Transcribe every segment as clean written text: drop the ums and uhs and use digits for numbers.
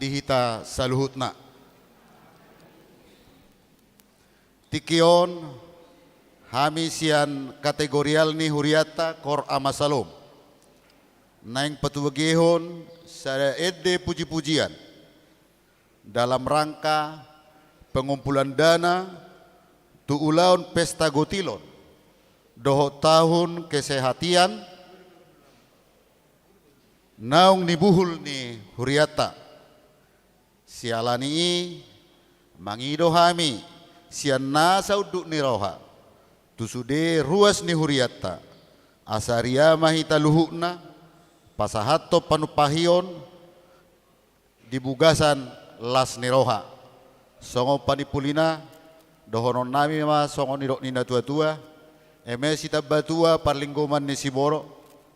dihita saluhutna. Tikion hami sian kategorial ni huriata kor amasalom. Naing patuwagihon sa edde puji-pujian dalam rangka pengumpulan dana tuulaun pesta gotilon doho tahun kesehatian naung nibuhul ni huriata sialani mangido hami sian nasa uduk ni roha tusude ruas ni huriata asaria mahita luhukna pasahato panupahion dibugasan las ni roha songo panipulina dohonon nami ma songo nidok nina tua-tua eme sita batua parlinggoman ni siboro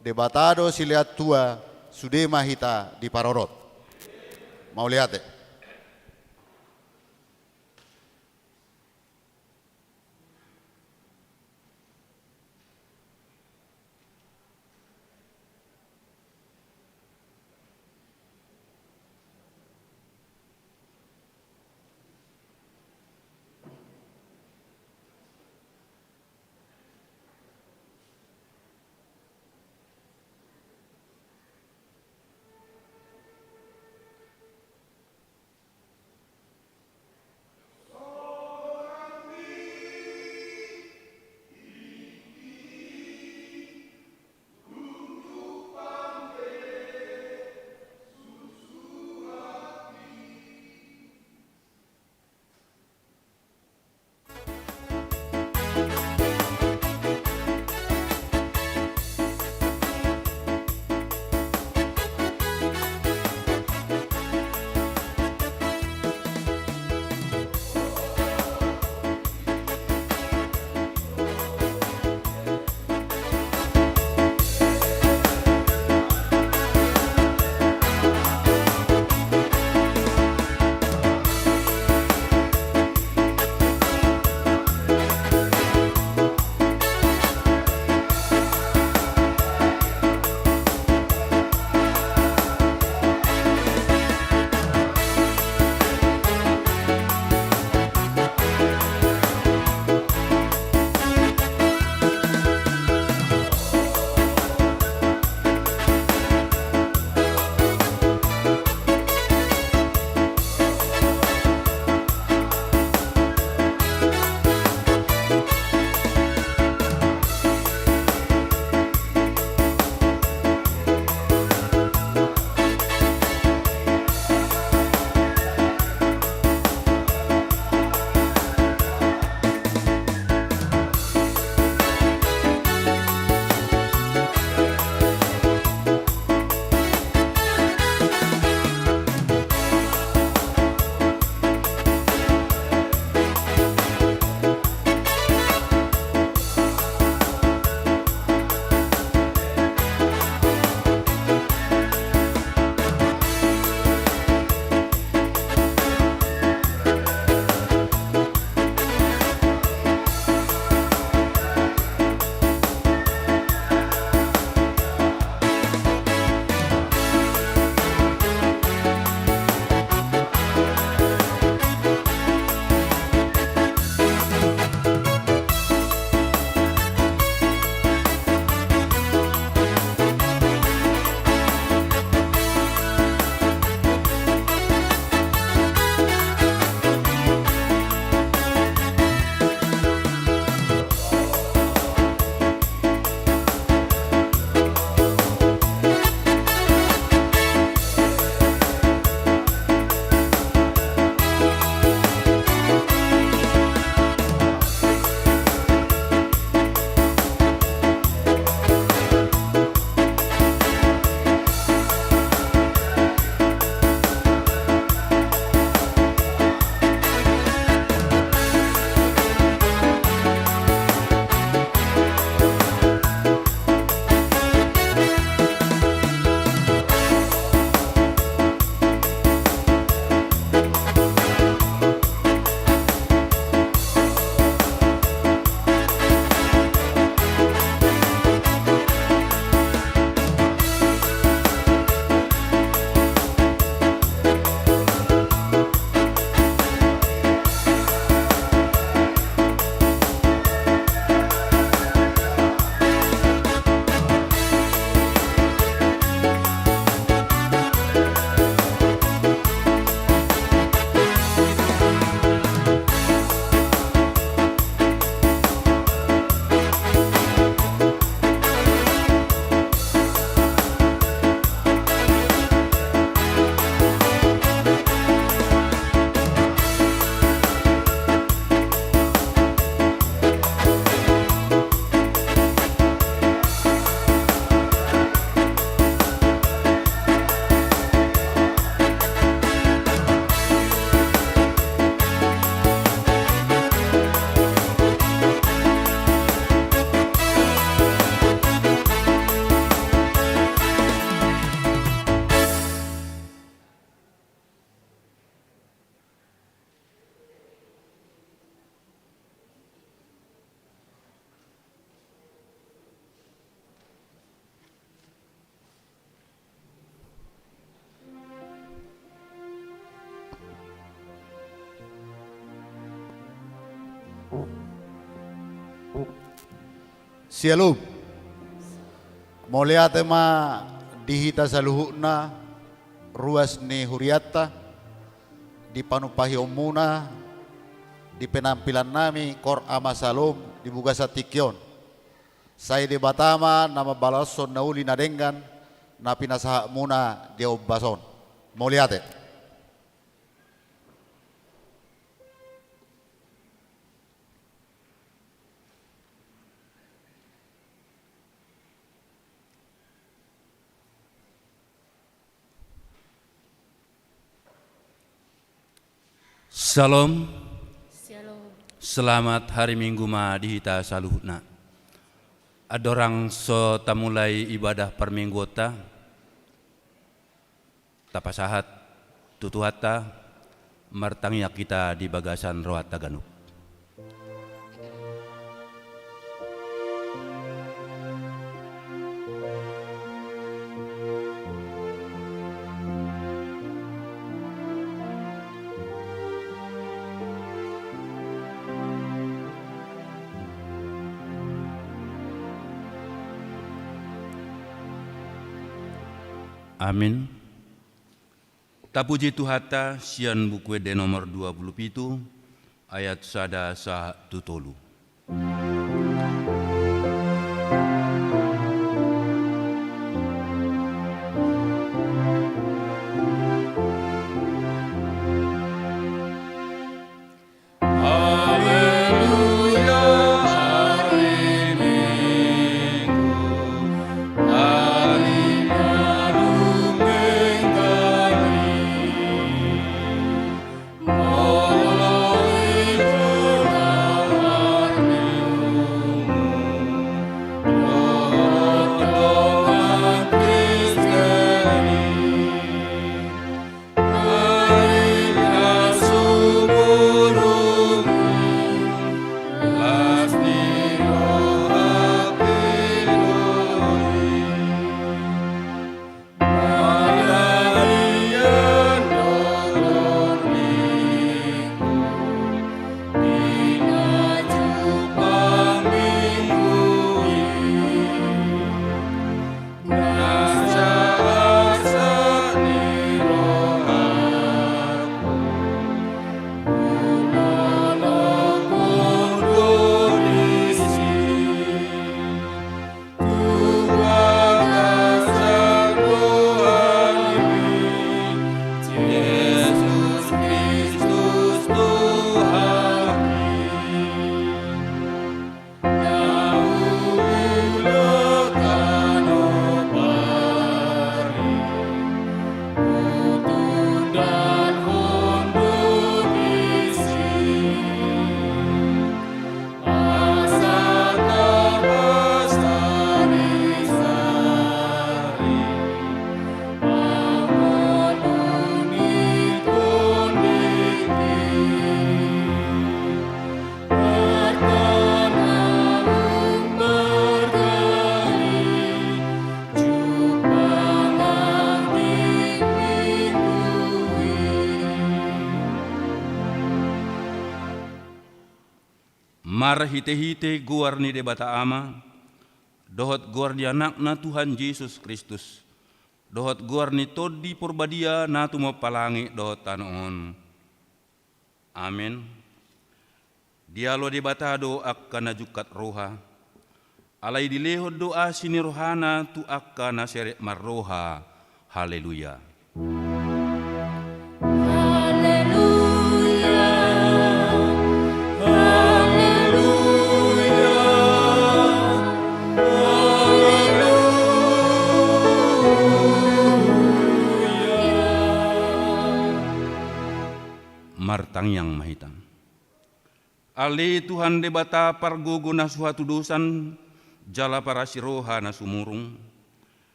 debatado siliat tua sude mahita di parorot. Mau lihat ya? Sialum. Mulia tema dihita saluhuna ruas ni huriata di panupahi omuna di penampilan nami kor ama salom di buga satikyon. Saya di Batama nama balason nauli nadenggan na pinasaha muna di obbason. Moliate. Salam. Shalom. Selamat hari Minggu ma dihita saluhna. Adorang so tamulai ibadah perminggota. Tapasahat tutuhata martangya kita di bagasan rohat Taganuk. Amin. Tapuji Tuhata sian buku de nomor 27 ayat sada sah tutolu. Mar hite-hite guar ni debata ama, dohot guar di anakna Tuhan Yesus Kristus, dohot guar ni todi purbadia na tumapalangi dohot tanoon. Amin. Dialo debatado akka najukat roha, alay dilehod doa sini rohana tu akka naseret marroha. Haleluya. Martang yang mahitang. Ali Tuhan debata pargogo na suatu dosan jala para siroha na sumurung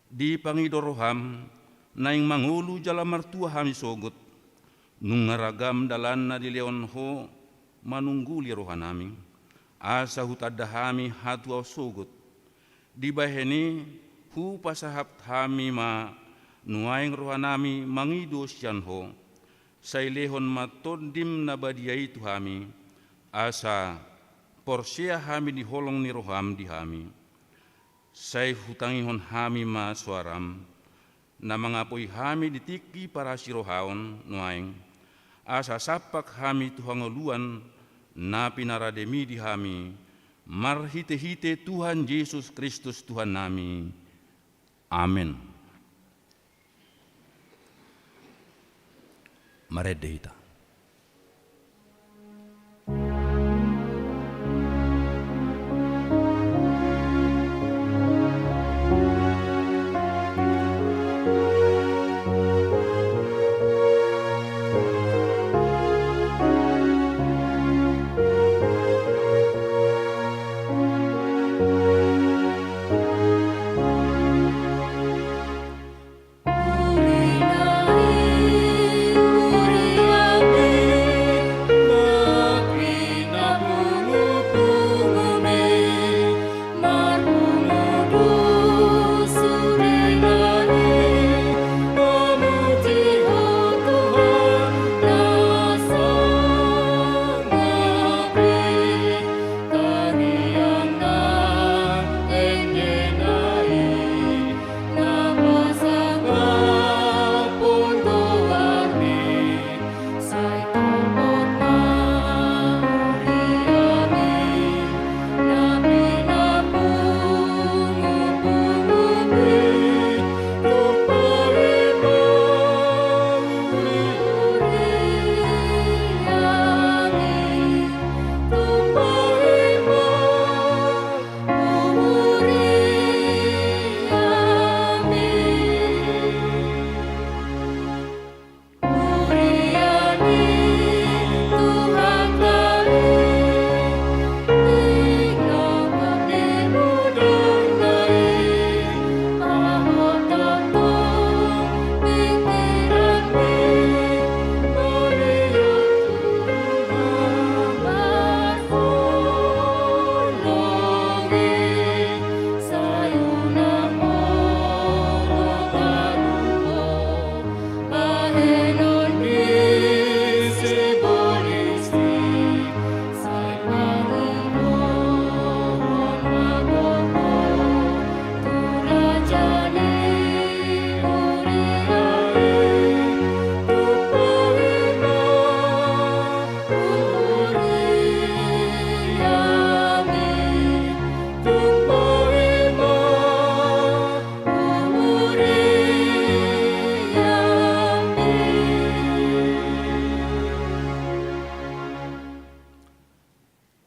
di pangidoroham naing mangulu jala martua hami sogot nungaragam dalan na di leon ho manungguli rohanami asa hutadahami hatua sogot di baheni hu pasahap hami ma nuaing rohanami mangido siyan ho sailehon matondim na badiay tuhami asa porsia hami di holong ni roham di hami. Sai hutangihon hami ma suaram, na mangapoi hami ditiki para sirohaon nuaing, asa sapak hami tuhangoluan na pinarademi di hami, marhite-hite Tuhan Yesus Kristus Tuhan nami. Amin. Maredehita.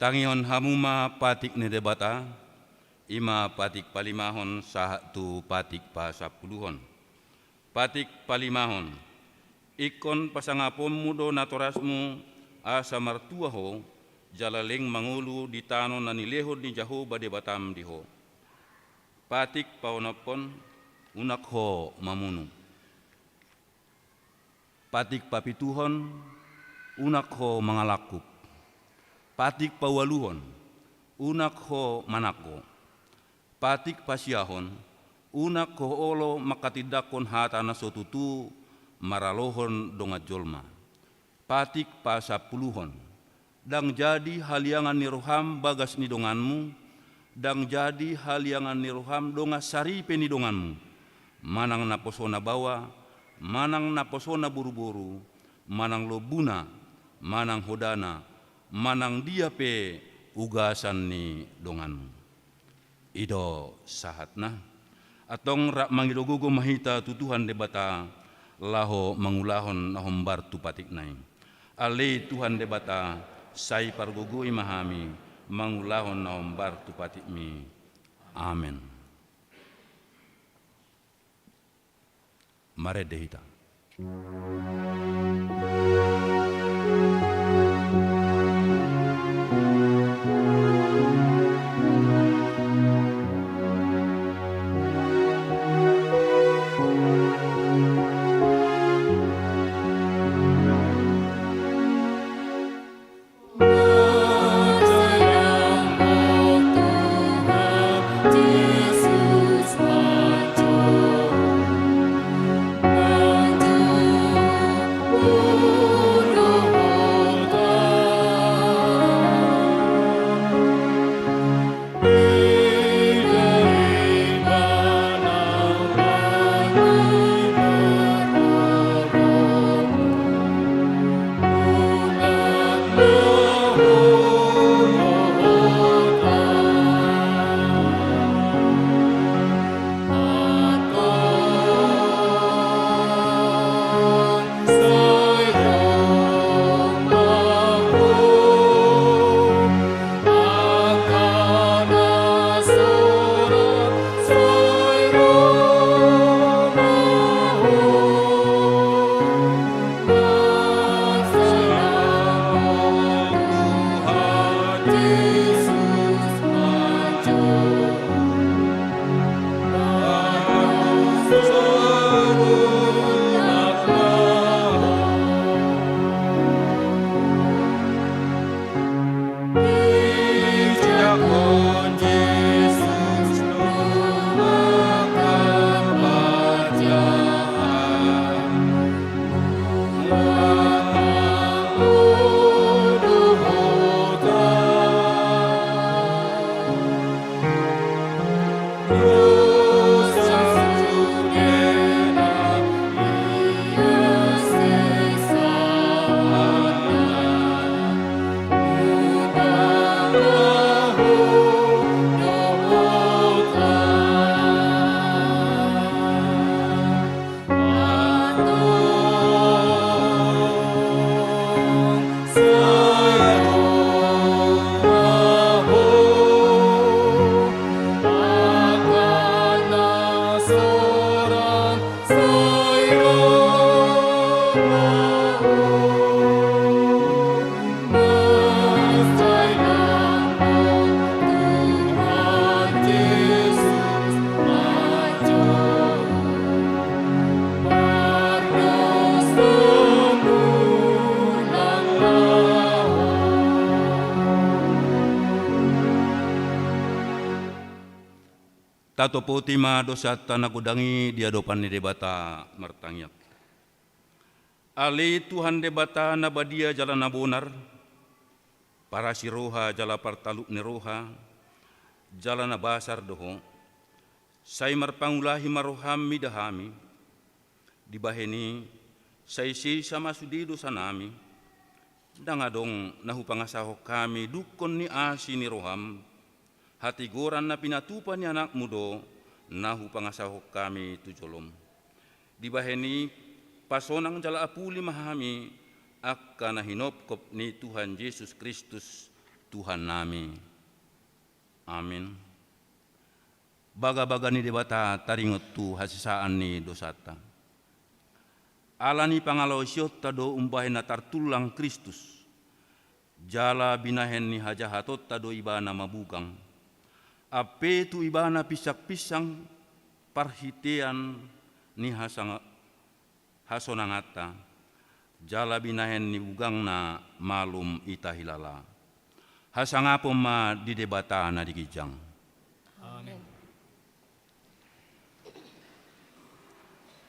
Tangion hamuma patik ni debata, ima patik palimahon sahatu patik pasapuluhon. Patik palimahon, ikon pasangapom mudo natorasmu asa martuaho, jalaling mangulu di tanon na nilehod ni Jehovah debatam diho. Patik paunapon, unakho mamunu. Patik papituhon, unakho mangalakuk. Patik pawaluhon, unak ho manako. Patik pasiahon, unak ho olo makatidakon hata na sotutu maralohon donga jolma. Patik pasapuluhon, dang jadi haliangan ni roham bagas ni donganmu, dang jadi haliangan ni roham donga saripe ni donganmu. Manang naposona bawa, manang naposona buru-buru, manang lobuna, manang hodana, manang dia pe ugasan ni donganmu. Ido sahatna atong rak mangidogogo mahita tutuhan debata laho mangulahon nahombar tu patik nai. Ale Tuhan debata sai pargogo imahami mangulahon nahombar tu patik mi. Amen. Mare dehita. Oh Tato potima dosa tanah kudangi dia dopan ni debata mertangyak. Ali Tuhan debata nabadia jalan nabonar, para siroha jala partaluk ni roha, jalan nabasar doho, say marpangulahi maroham midahami, dibaheni say si sama sudido sanami, dangadong nahupangasaho kami dukon ni asi ni roham, hati goran na pinatupan ni anak mudo, nahu pangasahok kami tujolom. Dibaheni pasonang jala apuli mahami, akka nahinopkop ni Tuhan Yesus Kristus, Tuhan nami. Amin. Baga-baga ni debata taringot tu hasisaan ni dosata. Alani pangalaw siyot tado umbahin na tartulang Kristus. Jala binahen ni hajahatot tado iba na mabugang. Ape tu ibana pisak-pisang parhitian ni hasonangata, jala binahen ni bugang na malum itahilala. Hasangapom ma di debata na digijang. Amen.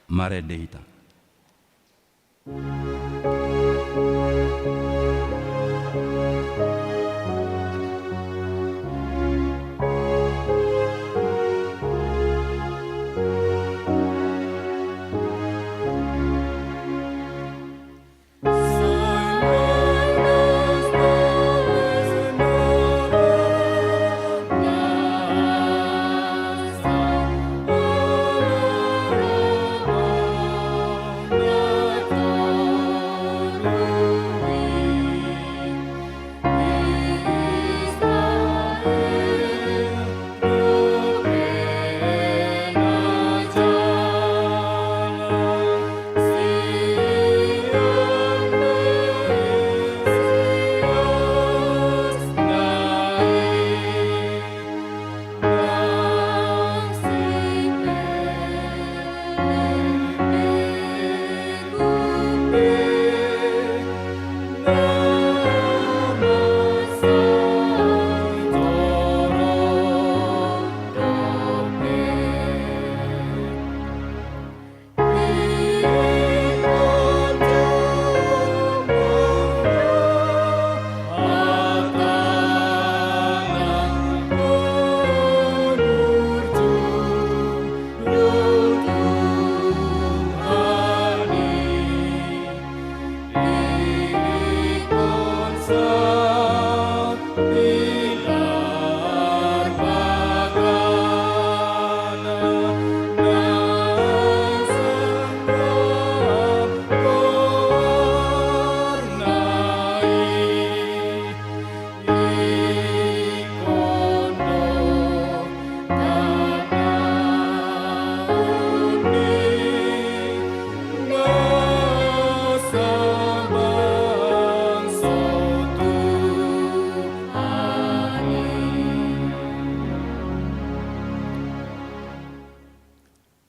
Mare dehita.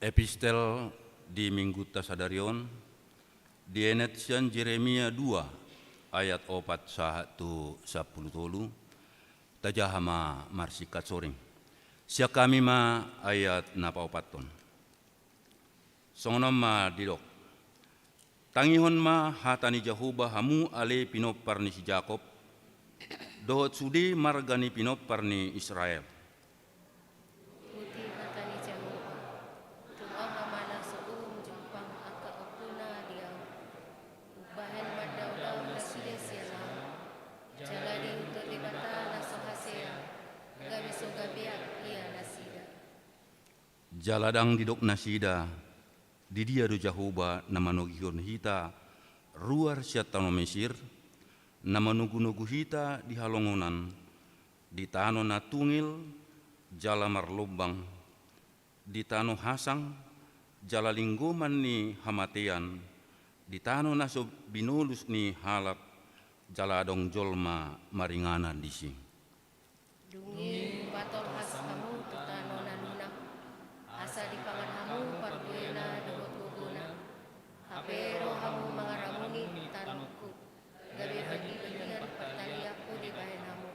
Epistel di Minggu Tasadarion di enetian Jeremia 2 ayat 4 sahatu 10 tolu tajahama marsikat soring. Sia kami ma ayat napa opaton. Songonom ma didok. Tangihon ma hatani Jahuba hamu ale pinopar ni si Jakob. Dohot sudi margani pinopar ni Israel. Jaladang didok nasida di dia do Jahoba na manugion hita ruar siatano Mesir na manugu-nugu hita di halongonan di tano na tungil jala marlobang di tano hasang jala linggoman ni hamatean di tano na so binulus ni halak jaladong jolma maringana disi. Dungi batol has hamu tutano na lunak, asa di pangan hamu parbuena dohot guguna, hapero hamu mga ramuni tanukku, gabi bagi-bagian pertali aku di bahan hamu.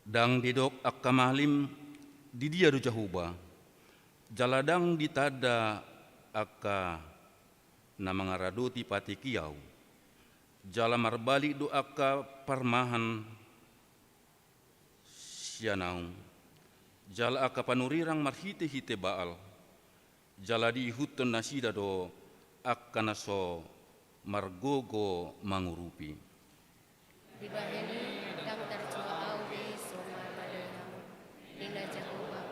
Dang didok akamalim di dia do Jahuba, jaladang ditada akka na mga radoti pati kiyaw, jala marbalik do akka parmahan sianaung, jala akka panurirang marhite-hite baal, jala di huton nasida do akka naso margogo mangurupi. Di bahani dang tercua aude soma badai hamu, nina Jahuba,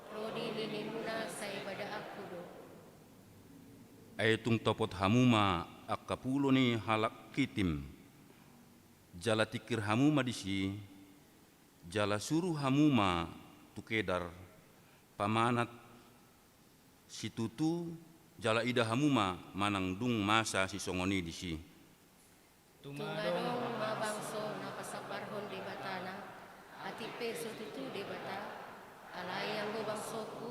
rodi ninimuna say pada aku do. Aitung topot hamuma akapulo ni halak kitim, jala tikir hamuma disi, jala suruh hamuma tukedar, pamanat situtu jala ida hamuma manang dung masa si songoni disi. Tungadong mabangso na pasaparhon di batana, ati peso tutu di bata, alayang go bangsoku,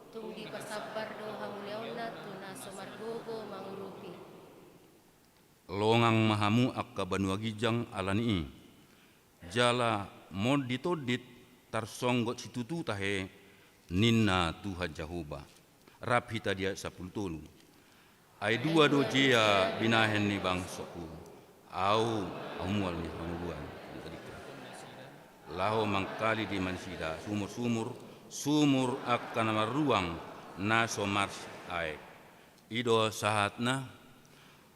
tung di pasabar do hamulyaw na tuna sumargogo mangurupi. Longang mahamu akka banuagijang alani, jala mod ditodit tarsonggot situtu tahe ninna Tuhan Jahuba, rap hita dia sapultulu. Ai dua do jia binahen ni bangsoku, au amual ni hamuluan. Laho mangkali di mansida sumur akan maruang naso mars ai. Ido sahatna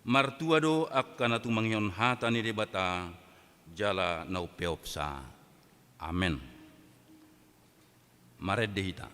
martua do akan atu mangyon hata ni debata jala nau peopsa. Amen. Mared dehita.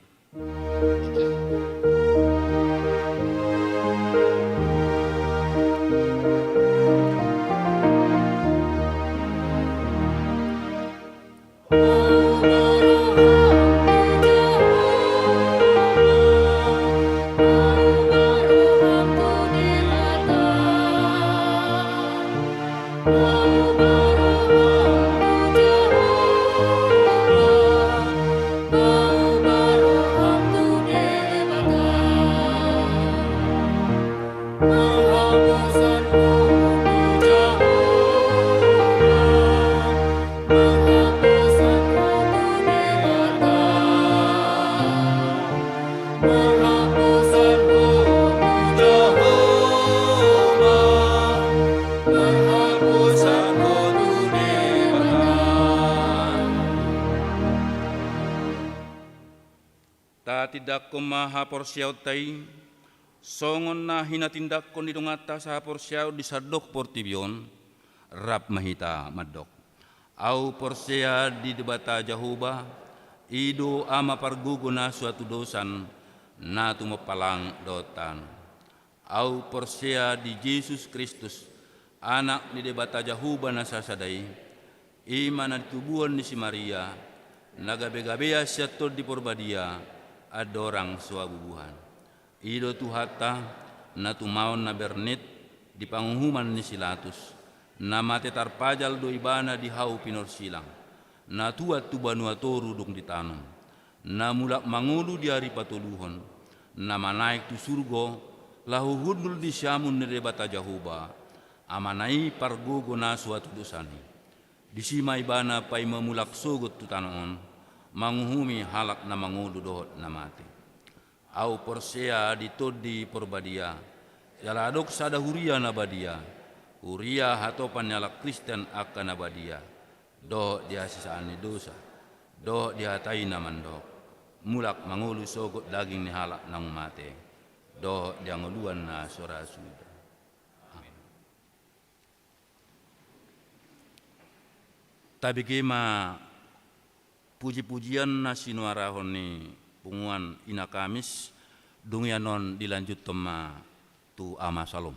Tidak kumaha porsiaw tay, songon na hinatindak ko nidungata sa porsiaw di sadok portibion, rap mahita madok. Au porsia di debata Jahuba, ido ama pargugo na suatu dosan, na tumapalang dotan. Au porsia di Yesus Kristus, anak ni debata Jahuba na sasadai, ima na tubuan ni si Maria, nagabe-gabea siya tod di porbadia, adorang suabubuhan. Ido tuhata na tumaon na bernit di panghuman ni Silatus, na mate tarpajal do ibana di hau pinorsilang, na tuat tu banua toru dong ditanam, na mulak mangulu di hari patuluhon, na manaik tu surgo lahu hundul di syamun ni debata Jahuba, amanai pargogo na suatu dosani. Di sima ibana pai memulak sogot tu tanaon, manguhumi halak na mangulu dohot na mati. Au porsea ditodi porbadia, yaladok sada huria na badia, huria hatopan nyalak Kristen akan na badia, doh dia sisaan ni dosa, doh dia hatai na mandok, mulak mangulu sogot daging ni halak nang mati, doh dia nguluan na sora suda. Tapi kema puji-pujian na sinuarahon ni punguan ina Kamis dungianon dilanjut tema tu ama salom.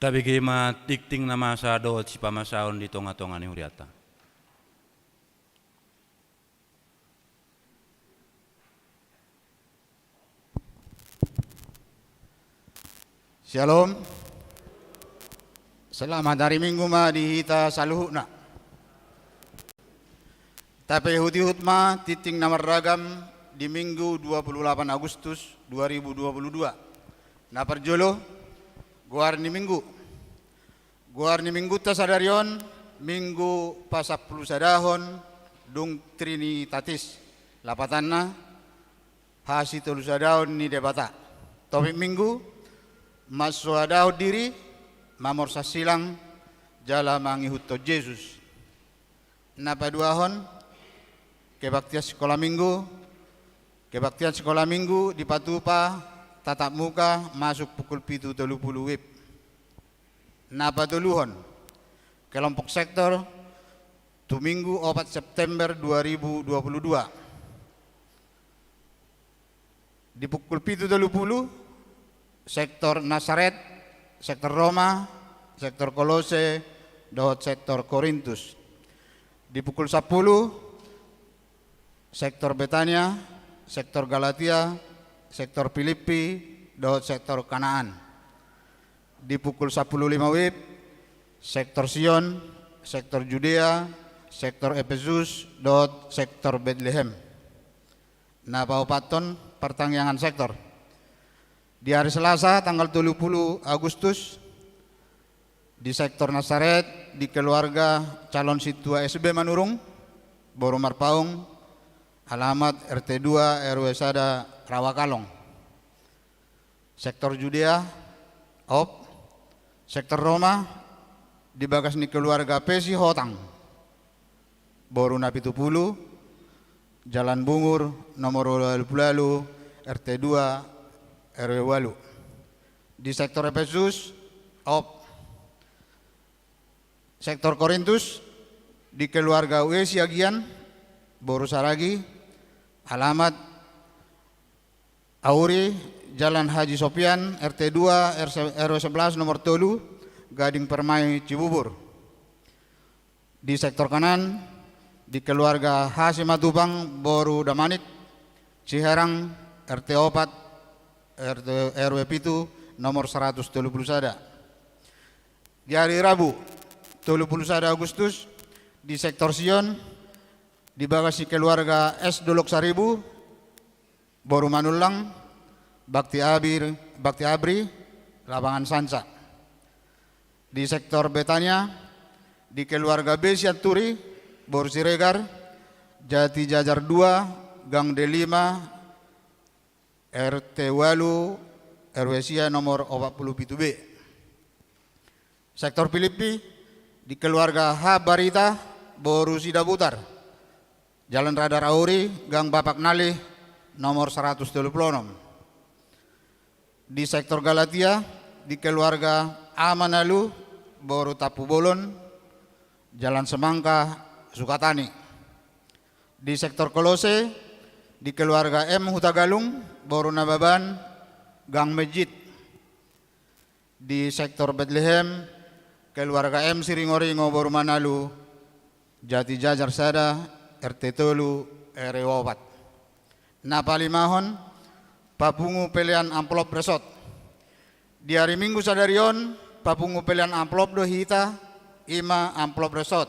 Tapi gema tikting nama sa doot si pamasaon di tonga-tonga ni huriata. Shalom. Selamat hari Minggu ma di hita saluhuna. Tapi hut ma titing nama ragam di Minggu 28 Agustus 2022. Na perjolo guar ni Minggu. Guar ni Minggu ta sadarion Minggu pasapulu sadahon dung Trinitatis. Lapatanna hasi tolu sadahon ni debata. Topik Minggu masuadaw diri mamor sa silang jala mangihutto Jesus. Napaduahon kebaktian sekolah minggu. Kebaktian sekolah minggu di Patupa tatap muka masuk pukul 7.30 WIB. Napaduluhon kelompok sektor tu Minggu 4 September 2022 di pukul 7.30 sektor Nazaret, sektor Roma, sektor Kolose, dohot sektor Korintus. Di pukul 10 sektor Betania, sektor Galatia, sektor Filipi, dohot sektor Kanaan. Di pukul 10.05 WIB sektor Sion, sektor Judea, sektor Efesus, dohot sektor Bethlehem. Napaupaton pertangyangan sektor. Di hari Selasa tanggal 30 Agustus di sektor Nazaret di keluarga calon situa SB Manurung, Boro Marpaung, alamat RT 2 RW Sada Rawakalong. Sektor Judea, OP, sektor Roma di bagas ni keluarga Pesi Hotang, Boro Napitupulu, Jalan Bungur, nomor 20 RT 2 RW Walu. Di sektor Efesus, OP. Sektor Korintus di keluarga Uesi Agian, Boro Saragi, alamat Auri, Jalan Haji Sopian, RT 2 RW 11 nomor 3, Gading Permai Cibubur. Di sektor kanan di keluarga Hasim Matubang, Boro Damanik, Ciherang, RT 4 RW Pitu nomor 130 sada. Di hari Rabu 31 Agustus di sektor Sion di bagasi keluarga S Dolok Saribu, Boru Manulang, Bakti Abri, Lapangan Sansa. Di sektor Betania di keluarga B Siaturi, Boru Siregar, Jati Jajar 2, Gang D5, RT Walu, RW Sia nomor 47B. Sektor Filipi di keluarga H Barita, Boru Sidabutar, Jalan Radar Auri, Gang Bapak Nalih nomor 136. Di sektor Galatia di keluarga Amanalu, Boru Tapu Bolon, Jalan Semangka, Sukatani. Di sektor Kolose di keluarga M Hutagalung, Boru Nababan, Gang Mejid. Di sektor Bethlehem, keluarga M Siringoringo, Boru Manalu, Jati Jajar Sada, RT Tolu, RW 4. Napalimahon, papungu pelian amplop resot. Di hari Minggu sadarion, papungu pelian amplop do hita, ima amplop resot.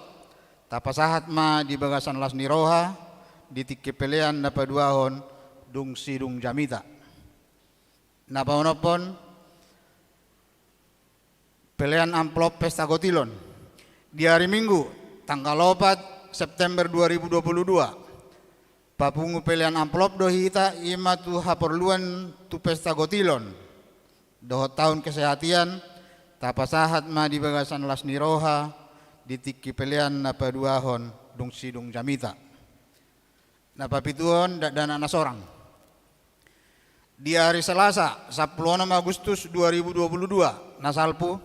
Tapasahat ma di bagasan las niroha, di tiki pelian napaduahon dung sidung jamita. Napaonopon pelian amplop pesta kotilon. Di hari Minggu tanggal 4 September 2022 papungu pelian amplop do hita ima tu haporluan tu pesta kotilon. Dohot tahun kesehatian tapasahat ma di bagasan las niroha di tiki pelian napaduahon dung sidung jamita. Napapituon dan anak sorang. Di hari Selasa 10 Agustus 2022 nasalpu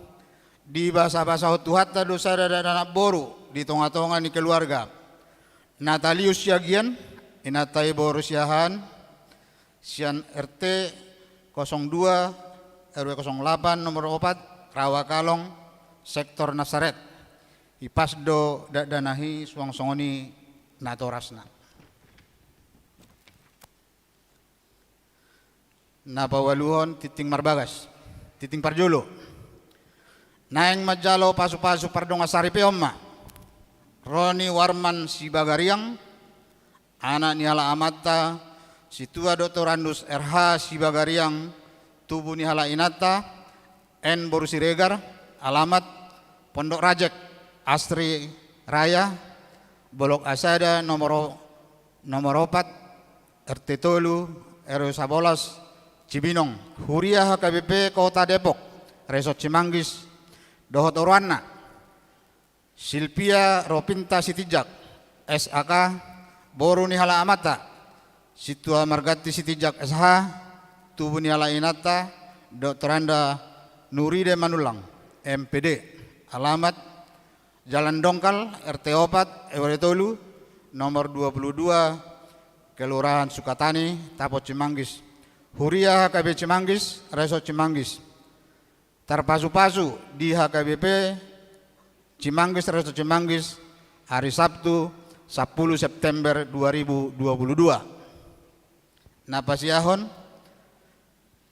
di bahasa-bahasa Tuhatta dosa dan anak boru di tonga-tonga ni keluarga Natalius Siagian inatai boru siahan sian RT 02 RW 08 nomor 4 Rawakalong, sektor Nasaret. Ipasdo danahi suang-songoni natorasna. Napawaluhon titing marbagas, titing parjolo. Naeng majalo pasu-pasu pardong asari peomma. Roni Warman Sibagariang, anak nihala amata, situa Dr. Andus RH Sibagariang, tubuh nihala inata, N. Borusiregar, alamat Pondok Rajek, Astri Raya, Bolok Asada nomor 4, RT Tolu, RW 11, Cibinong, Huria HKBP Kota Depok, Resort Cimanggis, Dohot Orwana, Silvia Ropinta Sitijak, SAK, Boru Nihala Amata, Situa Margati Sitijak SH, Tubuh Nihala Inata, Dr. Anda Nuride Manulang, MPD, alamat Jalan Dongkal, RT 4, RW Tolu, nomor 22, Kelurahan Sukatani, Tapo Cimanggis, Huria HKB Cimanggis, Resort Cimanggis. Terpasu-pasu di HKBP Cimanggis, Resort Cimanggis, hari Sabtu 10 September 2022. Napasiahon,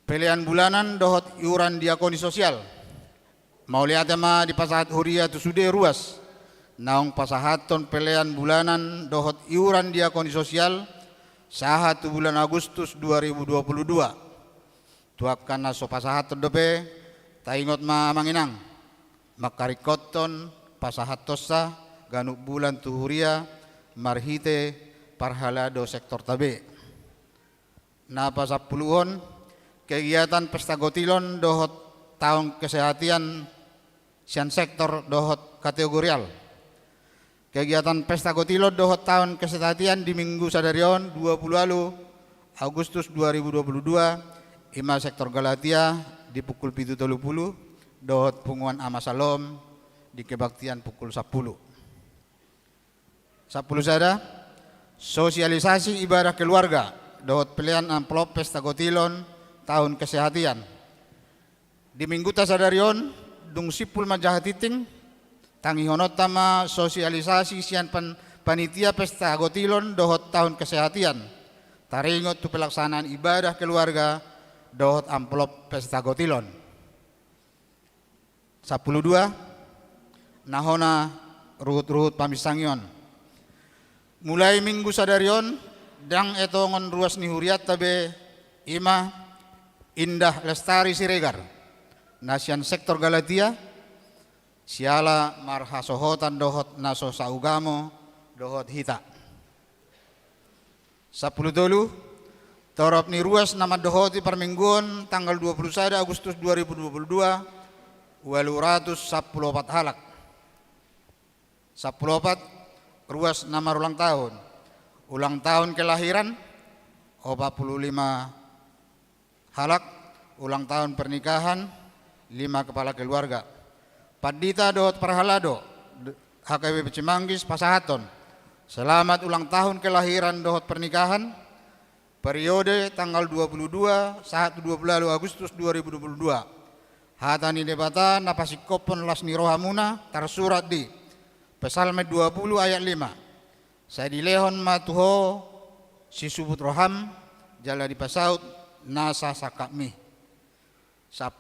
pilihan bulanan dohot iuran diakoni sosial. Mau lihat ma di pasahat Huria tu sudah ruas. Naung pasahaton pilihan bulanan dohot iuran diakoni sosial saha tu bulan Agustus 2022. Tuakan naso pasahat dobe taingot ma manginang makarikoton pasahat tosa ganuk bulan tu Huria marhite parhalado sektor tabe. Napa sapuluhon kegiatan pesta gotilon dohot tahun kesehatan sian sektor dohot kategorial. Kegiatan pesta gotilon dohot tahun kesehatan di minggu sadarion 20 lalu Agustus 2022 ima sektor Galatia di pukul 7.30 dohot punguan amasalom di kebaktian pukul 10. 10 sada sosialisasi ibadah keluarga dohot pilihan amplop pesta gotilon tahun kesehatan. Di minggu tasadarion dung sipul majahatiting tangi honotama sosialisasi sian panitia pesta gotilon dohot tahun kesehatan. Taringot tu pelaksanaan ibadah keluarga dohot amplop pesta gotilon. 12 nahona ruhut-ruhut pamisangyon. Mulai minggu sadarion dang etongon ruas ni Huriat tabe ima Indah Lestari Siregar. Nasian sektor Galatia siala marha sohotan dohot naso saugamo dohot hita. 10 dulu torop ni ruas nama dohoti permingguan tanggal 21 Agustus 2022 waluраtus 14 halak. 14 ruas nama ulang tahun. Ulang tahun kelahiran 45 halak. Ulang tahun pernikahan 5 kepala keluarga. Padita dohot parhalado HKBP Cimanggis pasahaton. Selamat ulang tahun kelahiran dohot pernikahan periode tanggal 22 saat 20 Agustus 2022. Hatani debata napasikopon lasni rohamuna tersurat di Pesalme 20 ayat 5. Saya dilehon matuho si subut roham jala di pasaut nasa sakami. 15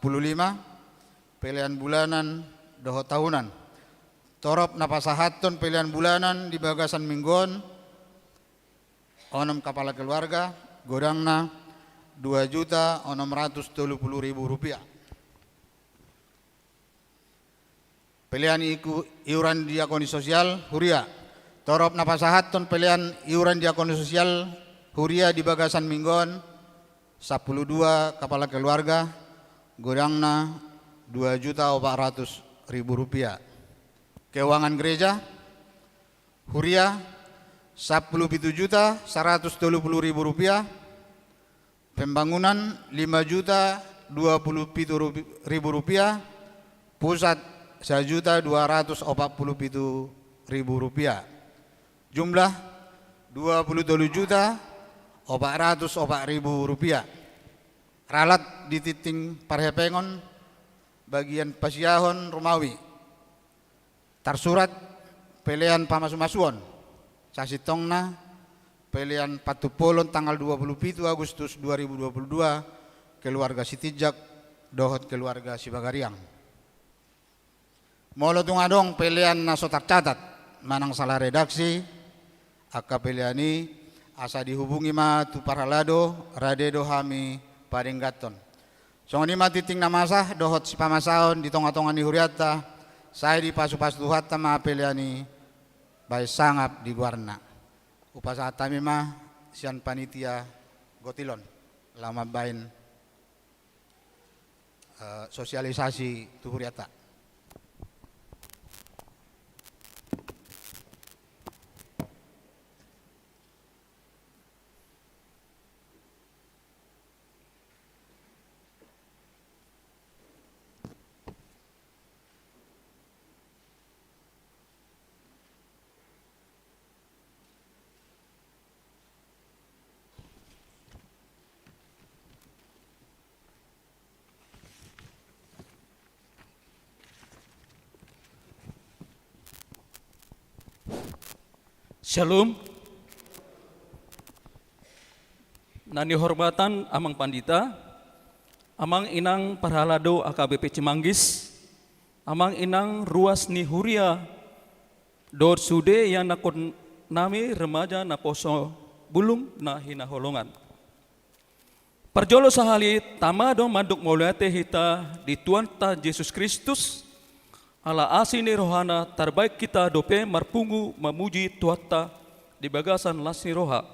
pilihan bulanan dohot tahunan. Torop napasahaton pilihan bulanan di bagasan minggon. Onom kepala keluarga godangna 2.630.000 rupiah. Pilihan iuran diakoni sosial Huria. Torop napasahaton pilihan iuran diakoni sosial Huria di bagasan minggon 12 kepala keluarga godangna 2.400.000 rupiah. Keuangan gereja Huria 10.120.000 rupiah. Pembangunan 5.027.000 rupiah. Pusat 1.247.000 rupiah. Jumlah 27.404.000 rupiah. Ralat di titing parhepengon bagian Pasiahon Romawi. Tersurat pilihan pamasumasuon sasitongna pilihan patupolon tanggal 27 Agustus 2022 keluarga Sitijak dohot keluarga Sibagariang. Molo tungadong pilihan naso tercatat manang salah redaksi aka pilihan ini asa dihubungi ma tu paralado radedo hami paringgaton. Songoni ma titing namasah dohot si pamasaon di tonga-tonga ni huriata saya di pasu-pasu tuhata ma pilihan ini baik sangap di warna. Upasa tami ma sian panitia gotilon lama bain sosialisasi tuhuriata. Shalom. Nani hormatan Amang Pandita, Amang Inang Parhalado AKBP Cimanggis, Amang Inang Ruas ni Huria, Dor Sude yang nakon nami remaja na poso bulung na hinaholongan. Parjolo sahali tamado manduk moliate hita di Tuhan ta Yesus Kristus, ala asini rohana terbaik kita dope marpungu memuji Tuhatta di bagasan lasni roha.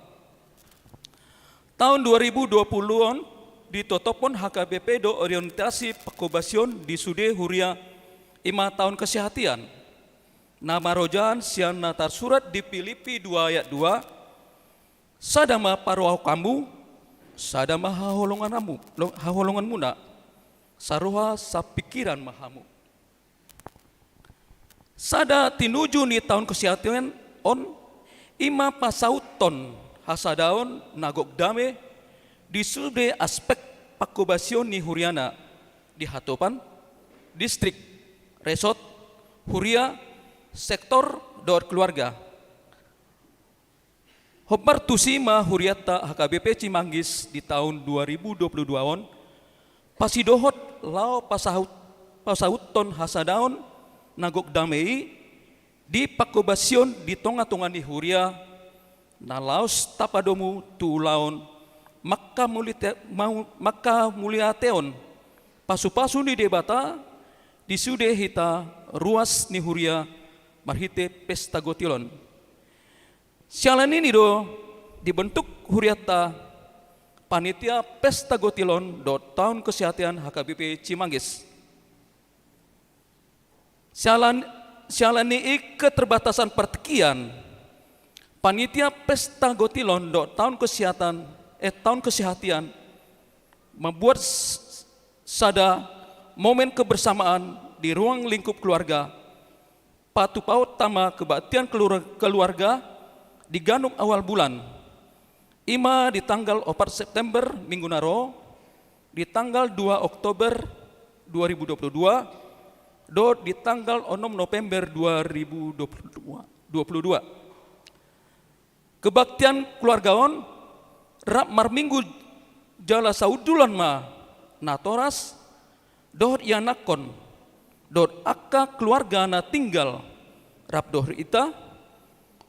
Tahun 2020-on ditotopon HKBP do orientasi pakobasion di Sude Huria 5 tahun kesehatian. Nama rojaan sian natar surat di Filipi 2 ayat 2. Sadama paruah kamu, sadama haholongan muna, saruha sapikiran mahamu. Sada tinuju ni tahun kesehatan on ima pasauton hasadaon nagok dame di sude aspek pakobasion ni Huriana di Hatopan, distrik, resort, Huria, sektor, dor keluarga. Hopar tusima Huriata HKBP Cimanggis di tahun 2022 on pasidohot lao pasauton hasadaon nagok damei di pakobasion di tonga-tonga ni Huria na laos tapadomu tu laon maka muliateon pasu-pasu ni debata di sude hita ruas ni Huria marhite pesta gotilon. Sialan ini do dibentuk Huriata panitia pesta gotilon do tahun kesehatan HKBP Cimanggis. Sialan ni keterbatasan pertekian panitia pesta gotilon do tahun kesehatan membuat sada momen kebersamaan di ruang lingkup keluarga patu paut tama kebaktian keluarga di ganung awal bulan ima di tanggal 4 September minggu naro di tanggal 2 Oktober 2022 do di tanggal 6 November 2022. Kebaktian keluargaon rap marminggu jala saudulan ma natoras dohot yanakon dohot akka keluarga na tinggal rap dohor ita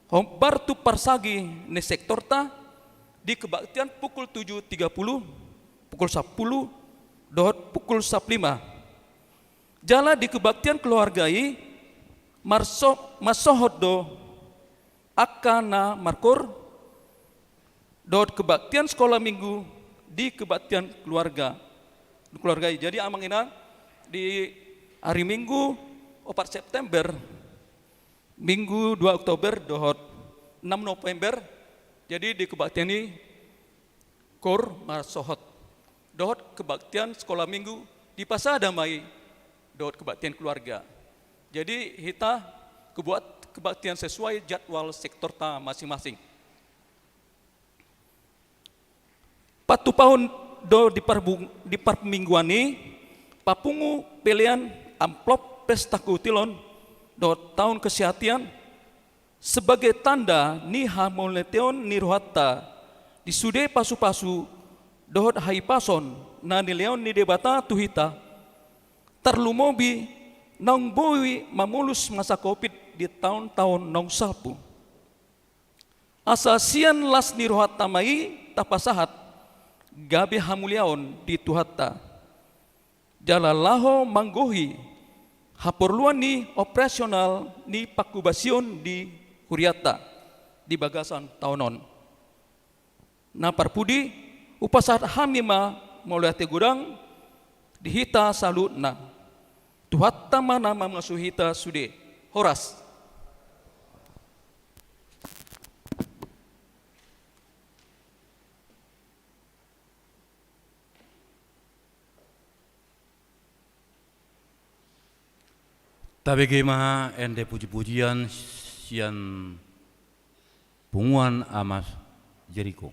hombar tu parsagi ne sektor ta di kebaktian pukul 7.30 pukul 10 dohot pukul 15. Jala di kebaktian keluargai masohot do akana markor do kebaktian sekolah minggu di kebaktian keluargai. Jadi amang ina di hari Minggu 4 September Minggu 2 Oktober dohot 6 November jadi di kebaktian ini kor masohot dohot kebaktian sekolah minggu di Pasadamai dohot kebaktian keluarga. Jadi kita kebuat kebaktian sesuai jadwal sektor ta masing-masing. Patu tahun do di permingguan ini papungu pelian amplop pesta kutilon do tahun kesehatian sebagai tanda ni hamoleteon ni rohatta di sude pasu-pasu dohot hai pason na ni leon ni debata tuhita terlumobi nong boi mamulus masa covid di tahun-tahun nong sapu asasian las ni rohatta mai tapasahat gabe hamuliaon di tuhatta jalalaho manggohi haporluan ni operasional ni pakubasion di Huriata di bagasan tahunon. Na parpudi upasat hamima mulai tegurang dihita salutna. Tuhatta mana mangasuhita sude. Horas. Tabege maha ende puji-pujian sian punguan amas Jericho.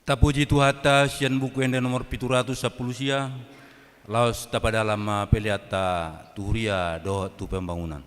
Tapuji Tuhata sian buku ende nomor 710 sia laos tapa dalam peliata tuhuria doa tu pembangunan.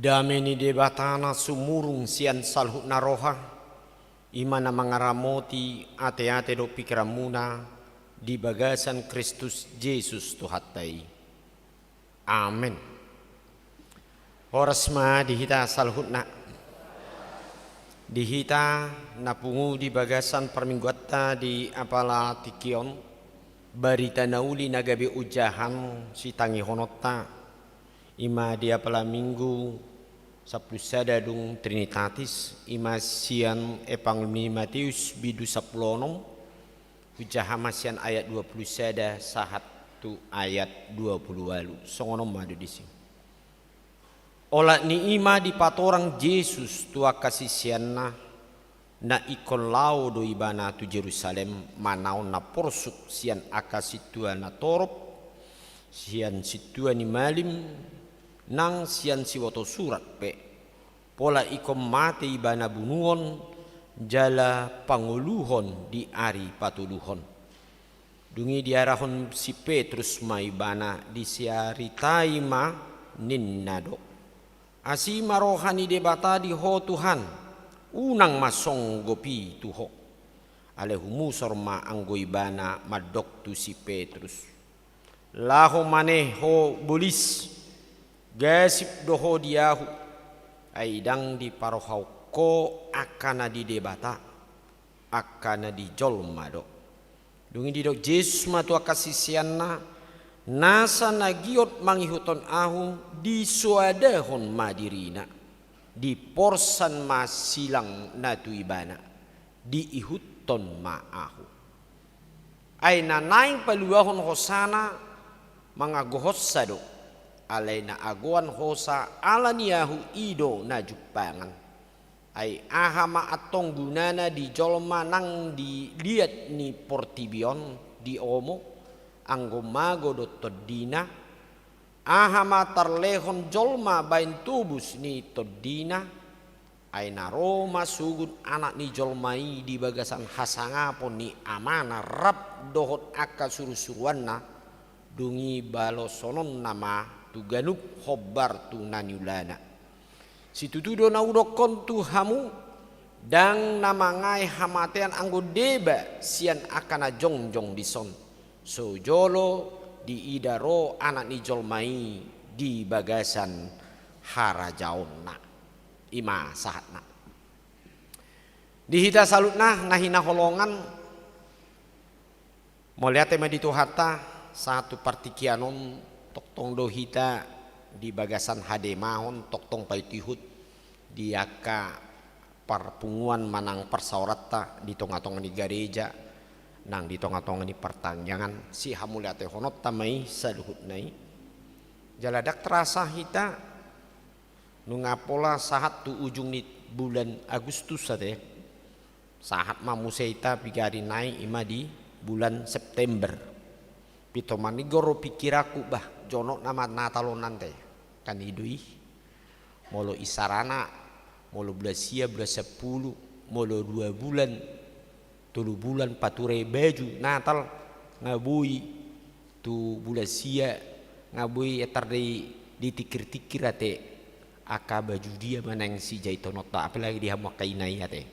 Dameni debatana sumurung sian salhut naroha imana mangaramoti ate-ate do pikiramuna di bagasan Kristus Yesus Tuhatai. Amin. Horasma dihita salhutna dihita napungu di bagasan permingguatta di apala tikion barita nauli nagabi ujahan si tangi honotta ima di apala minggu Saplusada dung Trinitatis ima sian epangmi Matius bidu saplonom Hujah ayat 20 sada sahat tu ayat 20 walu. Songono madu di sini. Ola ni ima di patorang Yesus tua kasih sianna na ikon lau do ibana tu Jerusalem manau na porsuk sian akasitua na torop sian situa ni malim nang sian siwoto surat pe pola ikon mate ibana bunuon jala panguluhon di ari patuluhon dungi diarahon si Petrus maibana di siaritai ma ninnado asima rohani debata di ho Tuhan unang masong gopi tuho ale humusor ma anggoibana madok tu si Petrus laho maneh ho bolis gasip doho diahu aidang di parohau ko akana di debata akana di jolma do dungi di dok Yesus matu akasisianna nasa nagiot mangihuton ahu di suadahon madirina di porsan masilang natu ibana di ihuton ma ahu ay nanaing paluahon hosana mga gohossado alay na aguan hosa alaniyahu ido na jupangan ay ahama atong gunana di jolma nang dilihat ni portibion di omo anggo mago do todina ahama tarlehon jolma bain tubus ni todina ay naroma sugun anak ni jolmai di bagasan hasangapon ni amana rap dohot akka surusuruanna dungi balosonon nama tuganuk hobar tu naniulana situtudo na udokon tu hamu dang namangai hamatean anggo deba sian akana jongjong dison so jolo di idaro anak ni jolmai di bagasan harajaonna ima sahatna dihita salutna nahina holongan moliate meditu hatta satu partikianon toktong dohita di bagasan hademahon toktong paitihut diaka parpunguan manang persaurata di tonga-tonga di gereja nang di tonga-tonga ni pertanyaan si hamuliate honot tamai saluhut nai jaladak terasa hita nungapola sahat tu ujung ni bulan Agustus sate sahat mamuseita pigari nai ima di bulan September pito manigoro pikiraku bah jono nama natalon nante kan idui molo isarana molo belasia belas 10 molo 2 bulan 3 bulan pature baju Natal ngabui tu bulasia ngabui etar di tikir-tikir ate aka baju dia manang si jaitonota apalagi dia mau kainai ate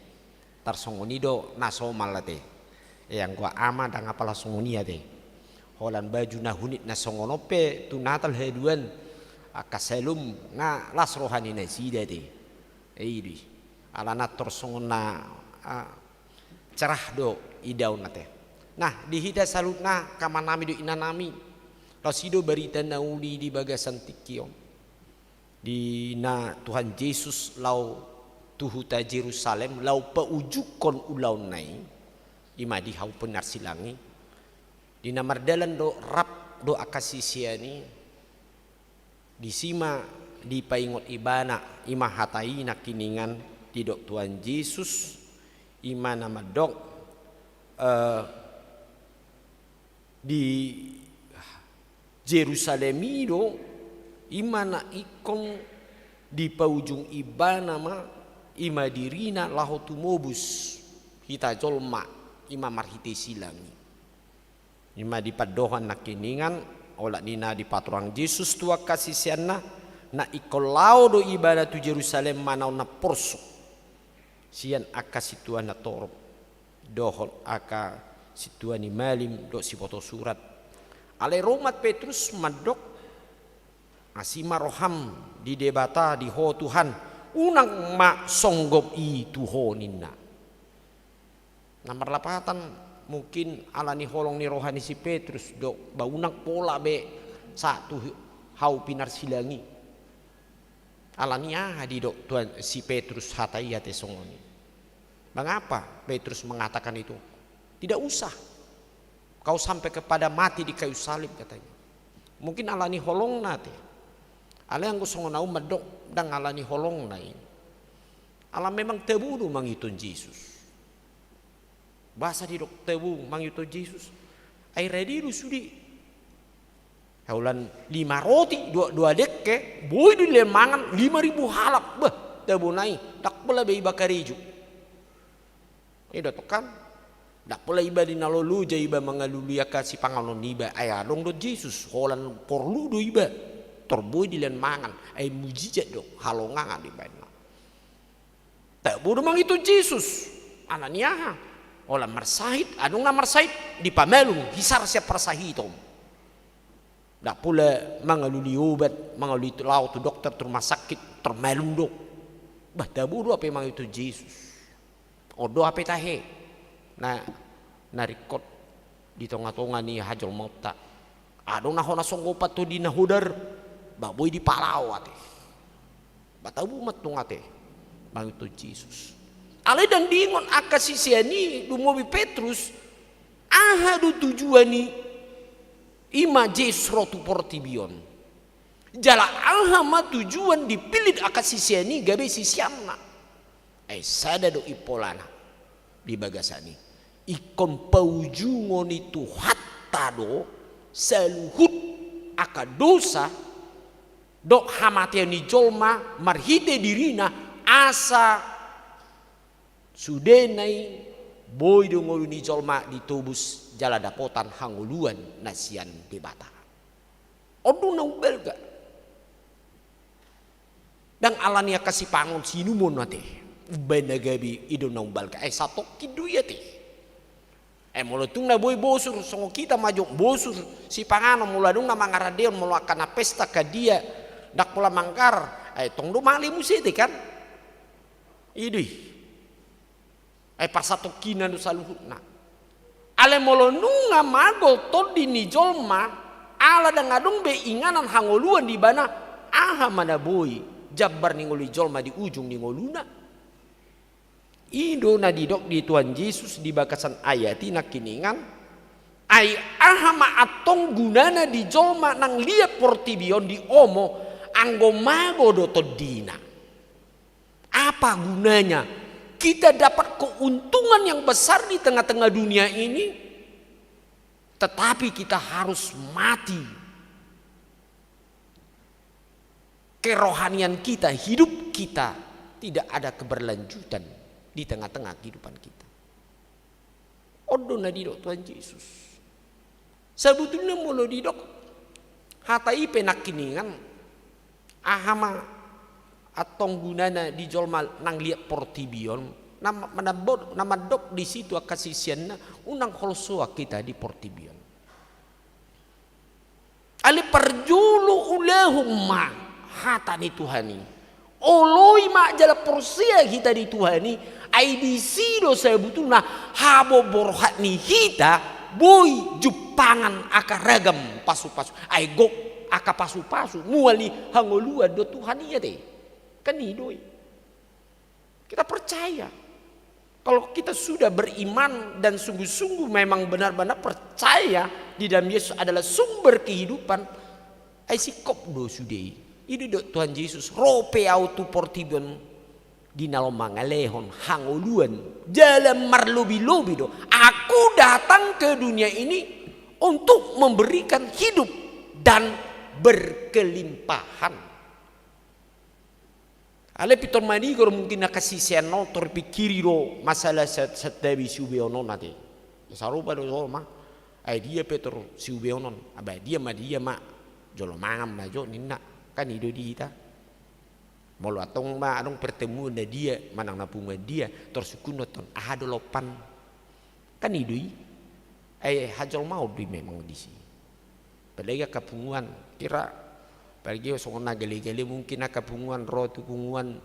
tarsongonido nasomal ate yang gua ama dang apala songoni ate holan baju nahunit nasongonope tu Natal heduan aka selum nga las rohani na sida ate eidi alana torsongona cerah do idau nate. Nah dihida salutna kamanami do inanami lasido barita nauli di bagasan tikion di na Tuhan Yesus lau tuhuta Jerusalem lau paujukon ulau nai ima di hau penar silangi di namardalan do rap do akasisiani di sima di paingot ibana ima hatai nakiningan di dok Tuhan Yesus ima nama dok di Jerusalem itu ima na ikon di paujung ibana ma ima dirina lahu tumobus hita jolma ima marhite silangi ima di padohan nakiningan ola nina di paturang Yesus tua kasih sianna na ikon lau do ibadah tu Jerusalem manau na porsuk sian aka situan na torop dohol aka situan ni malim do si foto surat ale romat Petrus madok asima roham di debata di ho Tuhan unang ma songgop i tuho ninna nomor lapatan mungkin alani holong ni rohani si Petrus do baunang pola be satu hau pinar silangi alania di do Tuhan si Petrus hatai ate songoni. Mengapa Petrus mengatakan itu? Tidak usah Kau sampai kepada mati di kayu salib katanya. Mungkin alani holong nate. Ala yang kusong nau medok dan alani holong nai. Ala memang tebu mangitun Yesus. Bahasa di dok tebu mangitun Yesus. Ai ready lu sudi. Haulan 5 roti 2 dekke, boy di lemangan 5.000 halap. Bah, tebu nai. Tak pula bei bakareju. Ida tokan. Dak pula iba di nalolu ja iba mangaluluya kasi pangalon iba aya dong do Jesus holan porlu do iba torboy di len mangan ay mujizat do halongan di baina tak bodo mang itu Jesus anania ola marsahid adung na marsahid di pamelung hisar siap persahitom dak pula mangaluli obat mangaluli laut dokter rumah sakit termelung do bah tak bodo apa mang itu Jesus odo apa tahe. Nah, narikot di tengah-tengah ni hajol mauta. Adong nahona songgopat tu di nahudar, baboy di palau ate. Batabu matung ate, bang itu Jesus. Ale dan diingon akasisiani dumobi Petrus, ahadu tujuani ima Jesus rotu portibion. Jala ahama tujuan dipilih akasisiani gabe sisiamna. Sada do ipolana di bagasani. Ikon paujungon itu hatta do saluhut aka dosa dok hamatian ni jolma marhite dirina asa sudenai boy do ngolu ni jolma ditubus jala dapotan hanguluan nasian debata odu na ubelga dan alania kasih pangon sinumon nate ubenagabi ido na ubelga satok kiduya te mulutung na boy bosur songo kita maju bosur si pangano muladung na mangaradeon mulakana pesta ka dia dak pula mangkar tongdo mali musite kan idi pasato kina do saluhutna ale molonunga magol todi ni jolma ala da ngadung be inganan hangoluan di bana aha mana boy jabbar ni ngoli jolma di ujung ni ngoluna Ido na didok di Tuhan Yesus di bakasan ayati na kiningan ay ahama atong gunana di jolma nang liat portibion di omo anggo mago do todina. Apa gunanya? Kita dapat keuntungan yang besar di tengah-tengah dunia ini, tetapi kita harus mati. Kerohanian kita, hidup kita tidak ada keberlanjutan di tengah-tengah kehidupan kita. Odo na didok Tuhan Yesus. Sebetulnya mulu didok hatai penakiningan ahama atong gunana di jolma nang liat portibion nama dok di situ akasisianna unang holsoa kita di portibion. Ali perjulu ulahumma hatani Tuhani. Oloi mak jala porsia kita di Tuhani. Ai di sido sebetulnya habo borhat ni hita boy jupangan aka ragam pasu-pasu ai gok aka pasu-pasu muali hangolua do Tuhan iya deh kan idoi kita percaya kalau kita sudah beriman dan sungguh-sungguh memang benar-benar percaya di dalam Yesus adalah sumber kehidupan ai sikop do sudei ini do Tuhan Yesus rope auto portibion di nalo mangalehon hangoluan jalan marlobi-lobi do aku datang ke dunia ini untuk memberikan hidup dan berkelimpahan ale pitor manigor mungkin nakasih seno terpikiri do masalah setabi siubeonon nate sarupa do ma ai dia petor siubeonon aba dia ma jolo mangam ma jo ninna kan ido kita molo atong ma adong pertemuan na dia manang napungan dia tersukuno ton ahado lopan kan idui hajol mau di memang di sini padahal kapunguan kira pergi songon nagali-gali mungkin kapunguan roh tu punguan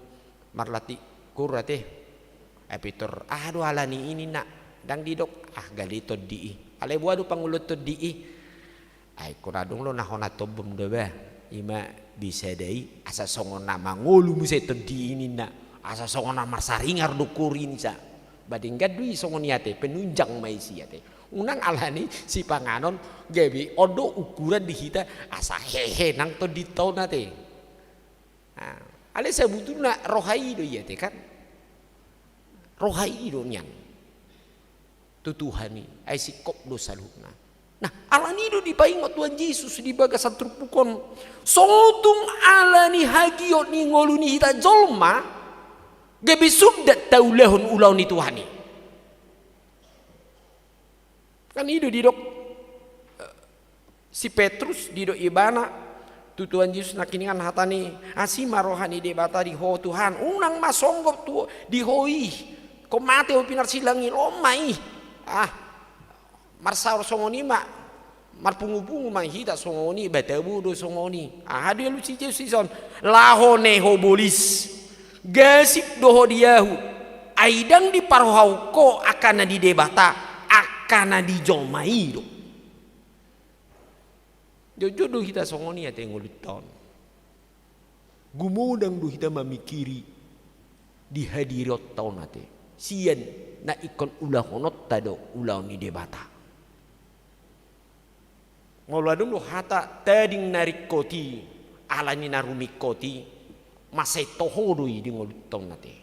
marlati kurate pitor ahado alani ini nak dang didok gali to di ale buadu pangulut to di kuradong lo nahona tobom doba ima bisa dai asa songon nama ngolu musa to di ini nak asa songon nama saringar dukurin sa bading gadui songoniate penunjang maisiate unang alani si panganon gabi odo ukuran di hita asa hehe nang to ditau nate ale sebetulnya rohai do iya te kan rohai do nyan tutuhani ai sikop do salukna nah alani do dipaingot Tuhan Yesus di bagasan terpukon sotung alani hagiot ni ngoluni hita jolma gabi sudat taulehun ulau ni Tuhani kan itu didok si Petrus didok ibana tu Tuhan Yesus nakiningan hatani asima rohani debata di ho Tuhan unang masonggop tu di hoi ko mate ho pinar silangi lomai marsar songoni ma marpungu-pungu ma hita songoni batabu do songoni hadia lu si Yesus son lahone ho bolis gasip doho diyahu aidang di parhau ko akan di debata akan di jomai do jodoh kita songoni ya tengok luton gumudang do kita memikiri di hadirot tahun nate sian na ikon ulah honot tado ulah ni debata ngoladung do hata tading narik koti alani narumi koti masai tohodoi di ngolutong nate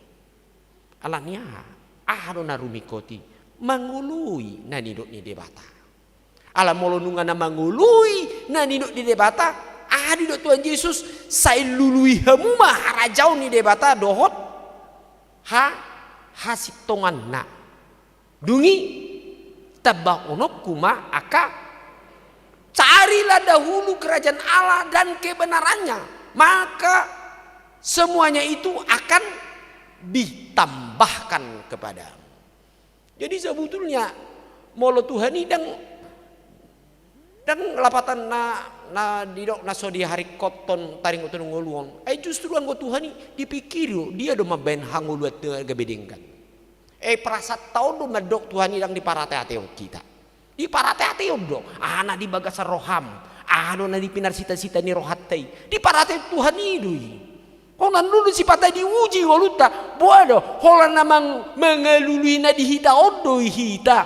alania ahado narumi koti mangului na nidok ni debata ala molonungan na mangului na nidok di debata adi do Tuhan Yesus sai lului hamu maharajau ni debata dohot hasip tongan na dungi tabak onok kuma aka carilah dahulu kerajaan Allah dan kebenarannya maka semuanya itu akan ditambahkan kepadamu. Jadi sebetulnya molo Tuhan ini dan lapatan na didok na so di hari koton taring utun ngoluon. Justru anggo Tuhan ini dipikir dia do maben hanguluat gabedengkan. Perasat tahun do medok Tuhan ini di parate ateo kita. Di parate ateo do. Ana di bagasan roham. Ano na di pinar sita-sita ni rohatay. Di parate Tuhan itu. Holan dulu si patay diuji waluta. Buado, holan namang mengelului na dihita odo hita.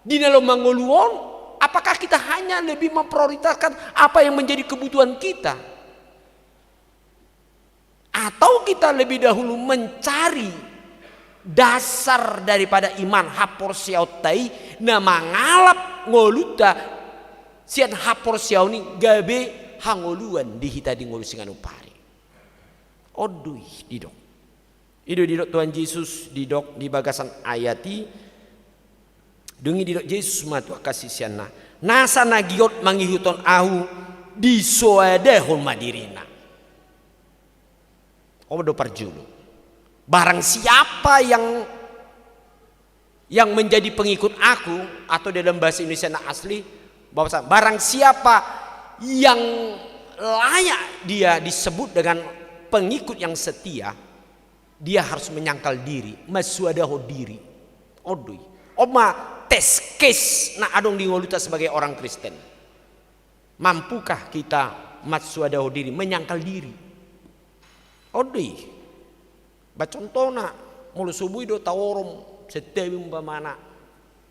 Di dalam menguluon, apakah kita hanya lebih memprioritaskan apa yang menjadi kebutuhan kita? Atau kita lebih dahulu mencari dasar daripada iman hapor siautai na mangalap ngoluta sian hapor siau ni gabe hangoluan dihita di ngolusingan upari. Odui didok. Ido didok Tuhan Yesus didok di bagasan ayati. Dungi didok Yesus matu kasih siana. Nasa nagiot mangihuton ahu di soadehon madirina. Odo parjulu. Barang siapa yang menjadi pengikut aku atau dalam bahasa Indonesia asli bahwa barang siapa yang layak dia disebut dengan pengikut yang setia, dia harus menyangkal diri, masuadaho diri. Odui. Oma teskes na adong di ngoluta sebagai orang Kristen. Mampukah kita masuadaho diri, menyangkal diri? Odui. Bacontona mulu subuh do taworom setiap umpamana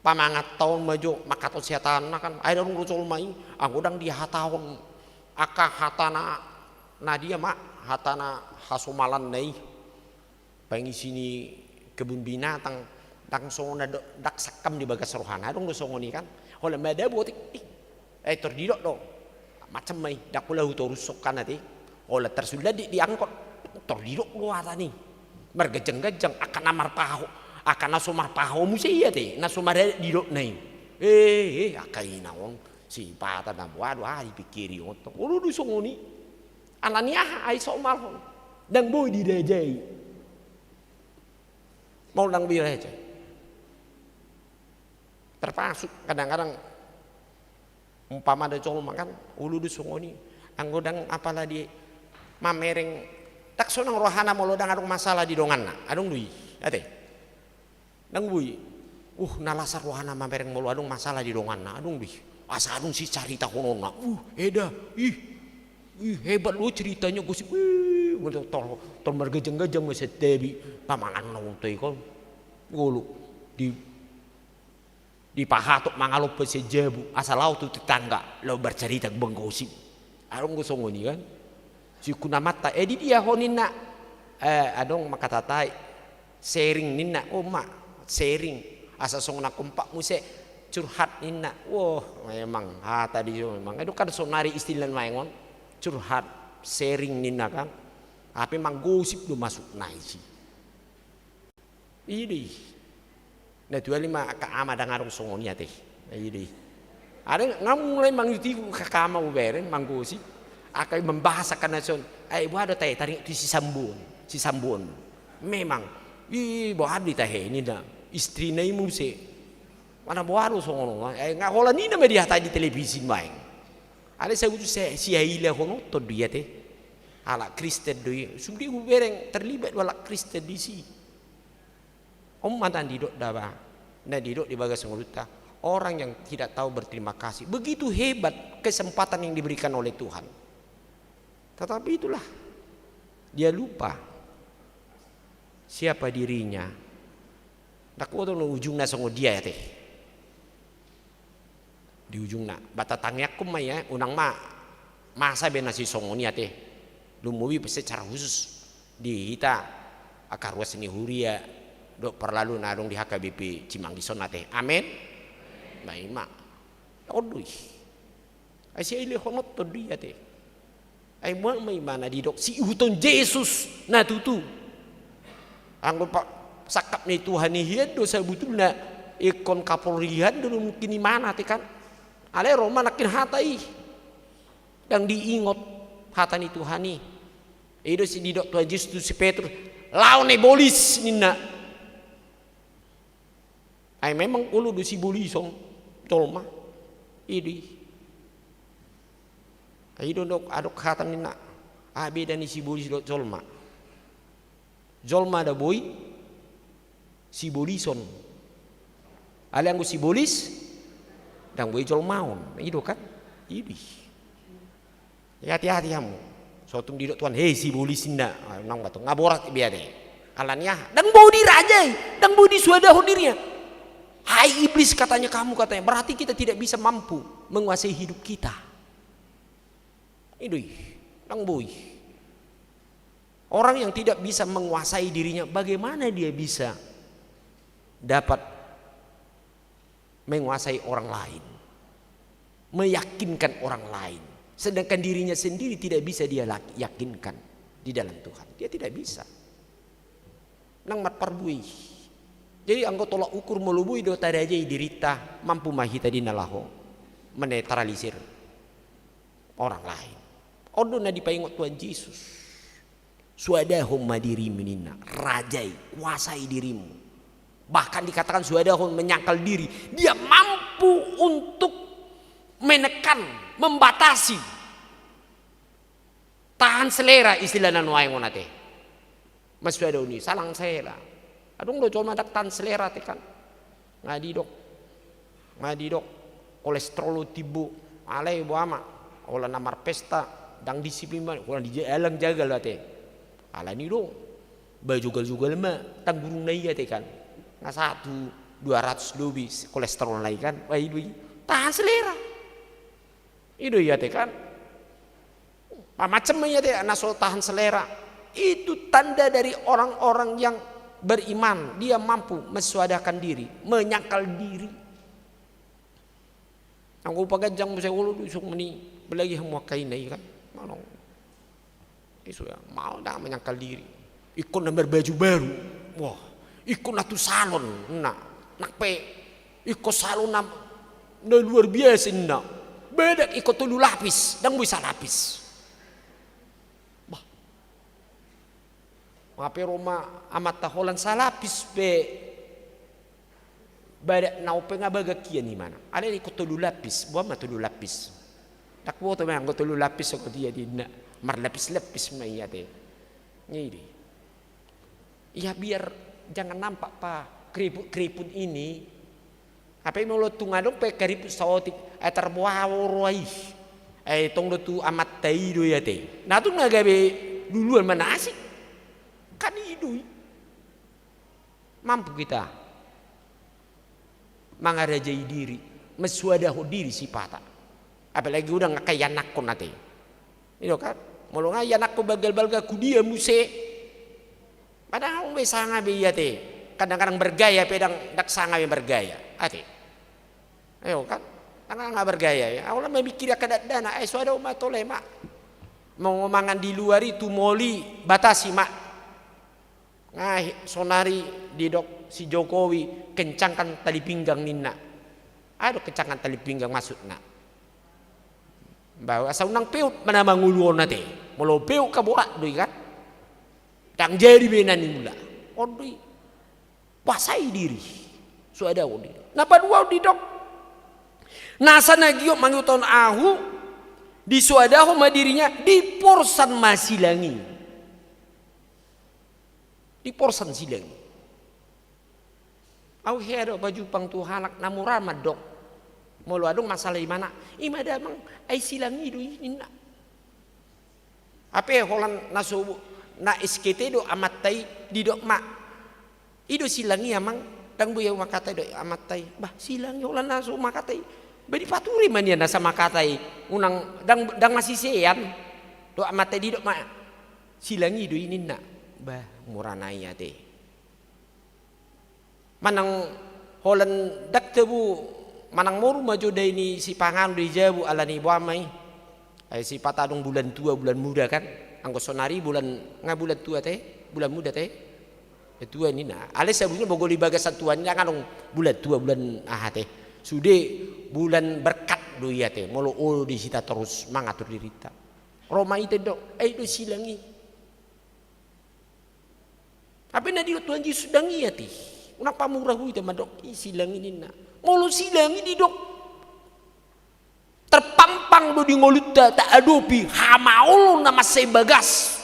pamangat tahun maju makato siatana kan ada rung rucol mai anggodang dia hatawon aka hatana nadia mak hatana hasumalan nei pangi sini kebun binatang dang songona dak sakam di bagas rohana dong do songoni kan oleh meda buatik terdidok do macam mai dak pula rusok kan nanti oleh tersudah diangkot terdidok lu atani mergejeng-gejeng akan namar paho akan nasumar paho musia iya teh nasumar didok nei akai naon si pata na waduh dipikiri otok ulu songoni alania ai somal dang boy di dejai mau dang bireja terpasuk kadang-kadang umpama ada cowok makan ulu di songoni anggodang apalah di mamereng tak sonang rohana mau dang adung masalah di donganna adung dui ate dang bui nalasar rohana mamereng mau adung masalah di donganna adung dui asa adung si carita honona eda hebat lu ceritanya gosip tol mergejeng-gejeng setebi pamangan nontoy kon Ngulu di pahatok mangalo pesejabu asal lau tu tetangga lo bercerita benggosip. Arong gosong ni kan. Si kuna mata di dia honina adong makatatai sharing nina mak sharing asa song na kumpak muse curhat nina. Wah memang tadi memang itu kan sonari istilah maingon curhat sharing nina kan. Tapi mang gosip do masuk naisi. Ini nah dua lima kaama dangarong songonia teh. Ini ada ngamulai mang yuti kakama uberen mang gosip akai membahasakan nasion buat teh tarik di si sambun memang buat di teh ini dah istri nai muse mana baru songono ngakola ni na media tadi televisi main ada saya utus si aile hono to dia teh ala Kristen doi sumdi ubereng terlibat wala Kristen di si matan didok daba nah didok di bagas nguluta orang yang tidak tahu berterima kasih. Begitu hebat kesempatan yang diberikan oleh Tuhan. Tetapi itulah dia lupa siapa dirinya. Tak kuat no ujungnya songo dia ya teh. Di ujungnya batatangnya kumaya unang masa benasi songo nia teh. Lumuwi secara khusus di hita akar wasni huria dok perlalu nadong di HKBP Cimanggison teh. Amin. Baik mak, odoi, asyik ile honot to dia teh, ay buat mai mana di dok si uton Yesus na tutu, anggo pak sakap ni Tuhan ni hian dosa butul na ikon kapolrian dulu mungkin di mana teh kan, ale Roma nakin hatai, dan diingot hata ni Tuhan ni, itu si di dok Tuhan Yesus si Petrus, lawan bolis nina, ay memang ulu do si bolisong. Tolma, ini, ayo dok adok kata nina, beda ni si bolis dok tolma, ada boy, si bolison, ale anggo si bolis, dan boy tolmaon, itu kan, ini, hati-hati kamu, sotum di dok tuan, si bolis nina, nang batu ngaborat biar deh, alanya, dan boy dirajai, dan boy disuadahu dirinya. Hai iblis katanya berarti kita tidak bisa mampu menguasai hidup kita. Ini nang boy. Orang yang tidak bisa menguasai dirinya, bagaimana dia bisa dapat menguasai orang lain, meyakinkan orang lain, sedangkan dirinya sendiri tidak bisa dia yakinkan di dalam Tuhan. Dia tidak bisa. Nang mat parbui. Jadi anggo tolak ukur melubui do tadi aja dirita mampu mahita di nalaho menetralisir orang lain. Odo na dipaingot Tuhan Yesus. Suadahum madiri menina rajai kuasai dirimu. Bahkan dikatakan suadahum menyangkal diri. Dia mampu untuk menekan, membatasi, tahan selera istilah nanuai ngonate. Mas suadahum ini salang selera. Adung lo cuma tan selera tekan ngadi dok kolesterol tibu alai buama olah namar pesta dang disiplin olah di jalan jaga lah teh ala ni dong baju juga lema tang burung nai ya tekan nggak 200 lebih kolesterol lagi kan itu tahan selera itu ya tekan macam ya teh naso tahan selera itu tanda dari orang-orang yang beriman, dia mampu mensuadakan diri, menyangkal diri. Anggo pagajang mo sa ulo isuk meni belagi semua kain kan. Manong. Isu ya, mau dah menyangkal diri. Ikon nomor baju baru. Wah, ikon atu salon. Nak pe ikon salon na luar biasa nak. Bedak ikon tulu lapis, dan bisa lapis. Ngape Roma amat taholan salapis be badak naupe ngabaga kian ni mana ada ikut tulu lapis buat mah tulu lapis tak buat tu memang tulu lapis so dia di mar lapis mai ya teh ini ya biar jangan nampak pak keriput ini apa yang lo tungadong pe keriput sawotik terbuawai tong lo tu amat taido ya teh nah tu ngagabe duluan mana asik kan hidup Mampu kita mengarajai diri, mesuadahu diri si pata. Apalagi udah nggak kayak anakku nanti. Itu kan, mau nggak anakku bagal-bagal ku dia muse. Padahal bisa ngabi ya teh. Kadang-kadang bergaya, pedang dak sanga bergaya. Ati. Ayo kan, kadang nggak bergaya ya. Allah memikir kadat dana. Suada umat oleh mak. Mau ngomangan di luar itu moli batasi mak. Nah, sonari didok si Jokowi kencangkan tali pinggang nina. Aduh kencangkan tali pinggang masuk nak. Bawa asal nang peut mana manguluon nate. Molo peut kabuat doi kan. Tang jadi benani mula. Odoi. Pasai diri. Suada odi. Napa dua didok. Nasa nagiyo manguton ahu di suadahu madirinya di porsan masilangi. Di porsan silangi. Au hero baju pang tuhanak namuramad dok. Molo adong masalah di mana? Imada mang ai silangi do ini nak. Ape holan nasu na SKT do amatai di dok mak. Ido silangi amang dang buya makatai do amatai. Bah silangi holan nasu makatai. Badi paturi man ya nasa makatai. Unang dang masih sean. Do amatai di dok mak. Silangi do ini nak. Bah muranai ya teh. Manang holan dak tebu manang moru maju dari ni si pangan di jabu ala ni buamai. Si patadong bulan tua bulan muda kan. Anggo sonari bulan bulan tua teh, bulan muda teh. Tua ni nah. Ale sabunnya bogo di bagasan tuannya kan bulan tua bulan teh. Sude bulan berkat do ya teh. Molo di sita terus mangatur dirita. Roma itu dok, do silangi. Apa na di Tuhan Yesus sedang iya teh. Unang murah itu madok silang ini nak. Molo silang ini dok. Terpampang do di ngoluta tak adopi hamaul nama sebagas.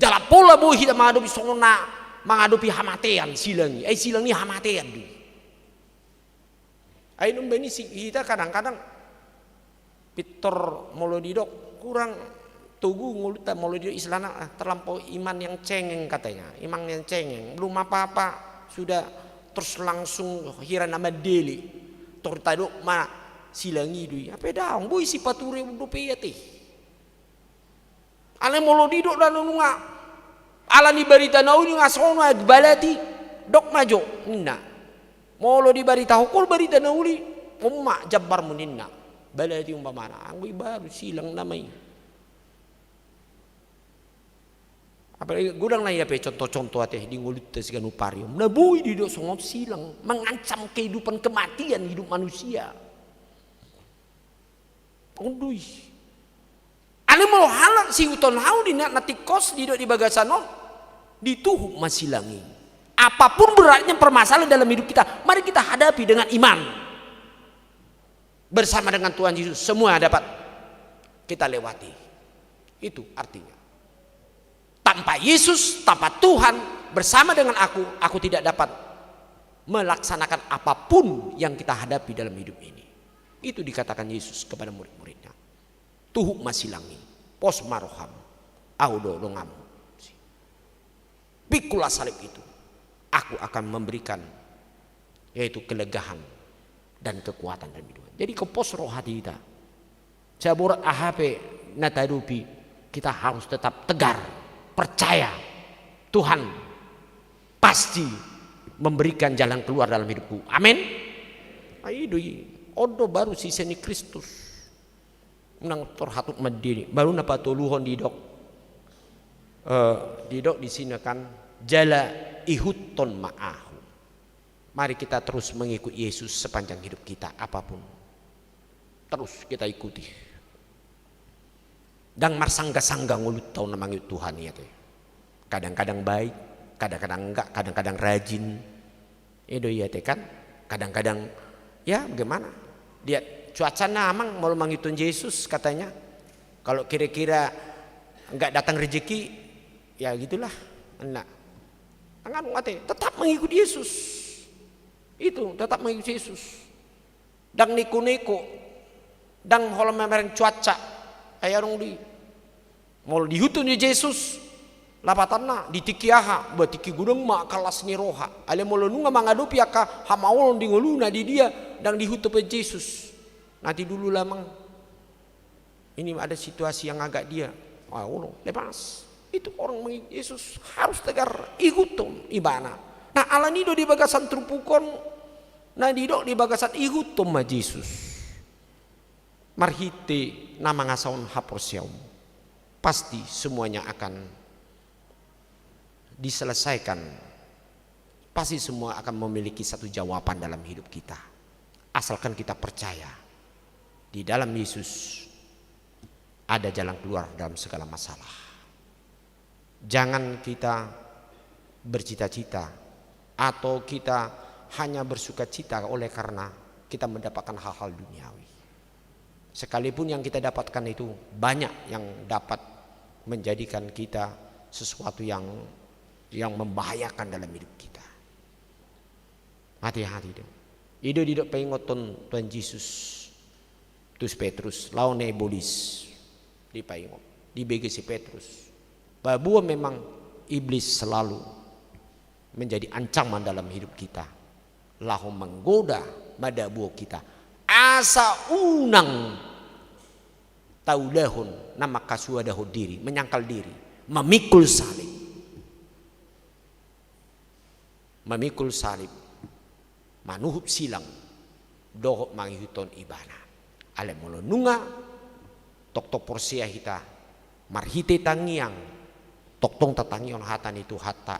Jala pola boh kita mengadopi songona mengadopi hamatean silangi. Silang ini hamatean di. Ayo nombeni kita kadang-kadang Pitor molo di dok kurang tugu nguluta molo di Islana terlampau iman yang cengeng katanya. Iman yang cengeng belum apa-apa. Sudah terus langsung hira nama deli tortadok ma silangi dui apa daong boy si pature udah peyati ale molo didok dan nunga ala ni barita nauni ngasono balati dok majo nina molo di barita hukul barita nauni umma jabbar muninna balati umpamana anggo baru silang namai. Apalagi gudang na ya pe contoh-contoh ateh di ngulut seganu parium. Nabui di dok songop silang mengancam kehidupan kematian hidup manusia. Ondui. Ane mau halak si uton hau di nanti kos di dok di bagasano dituhuk masilangi. Apapun beratnya permasalahan dalam hidup kita, mari kita hadapi dengan iman. Bersama dengan Tuhan Yesus semua dapat kita lewati. Itu artinya. Tanpa Yesus, tanpa Tuhan bersama dengan aku tidak dapat melaksanakan apapun yang kita hadapi dalam hidup ini. Itu dikatakan Yesus kepada murid-muridnya. Tuhuk masilangi, pos maroham, audo dongam. Pikulah salib itu, aku akan memberikan yaitu kelegahan dan kekuatan dalam hidup. Jadi ke pos roh hati kita. Saborat AHP natadupi kita harus tetap tegar. Percaya Tuhan pasti memberikan jalan keluar dalam hidupku. Amin. Ayo odo baru siseni Kristus. Menang terhatut medini. Baru napa tuluhon didok. Didok di sini kan jala ihuton ma'ahu. Mari kita terus mengikuti Yesus sepanjang hidup kita apapun. Terus kita ikuti. Dan marsangga-sangga ngulut tau namanya Tuhan ya teh. Kadang-kadang baik, kadang-kadang enggak, kadang-kadang rajin. Itu ya teh kan. Kadang-kadang ya bagaimana? Dia cuaca namang mau mangitun Yesus katanya. Kalau kira-kira enggak datang rezeki, ya gitulah. Enak. Enggak teh, tetap mengikuti Yesus. Itu tetap mengikuti Yesus. Dan niku-niku, dan kalau memang cuaca ayarong di mau dihutun Yesus Lapatanna ditikiaha batiki gudeng mak kalas ni roha. Ale molonunga mangadopi aka hamaolon di ngoluna di dia dan dihutup Yesus. Nanti dulu lamang. Ini ada situasi yang agak dia. Lepas. Itu orang mengikut Yesus harus tegar igutom ibana. Nah ala nido di bagasan trupukon. Nah dido di bagasan igutom ma Yesus. Marhite nama ngasaon haporsiaum. Pasti semuanya akan diselesaikan. Pasti semua akan memiliki satu jawaban dalam hidup kita. Asalkan kita percaya di dalam Yesus ada jalan keluar dalam segala masalah. Jangan kita bercita-cita atau kita hanya bersuka-cita oleh karena kita mendapatkan hal-hal duniawi. Sekalipun yang kita dapatkan itu banyak yang dapat menjadikan kita sesuatu yang membahayakan dalam hidup kita. Hati-hati dong. Ide tidak pengoton Tuhan Yesus. Tus Petrus lawan ebolis di paingot di bagi si Petrus. Bahwa memang iblis selalu menjadi ancaman dalam hidup kita. Lahu menggoda madabuo kita. Asa unang taudahun nama kasuadahu diri, menyangkal diri, memikul salib. Memikul salib, manuhup silang, dohok mangihuton ibana. Ale molonunga, tok porsia hita, marhite tangiang, tok tatangion hatan itu hata.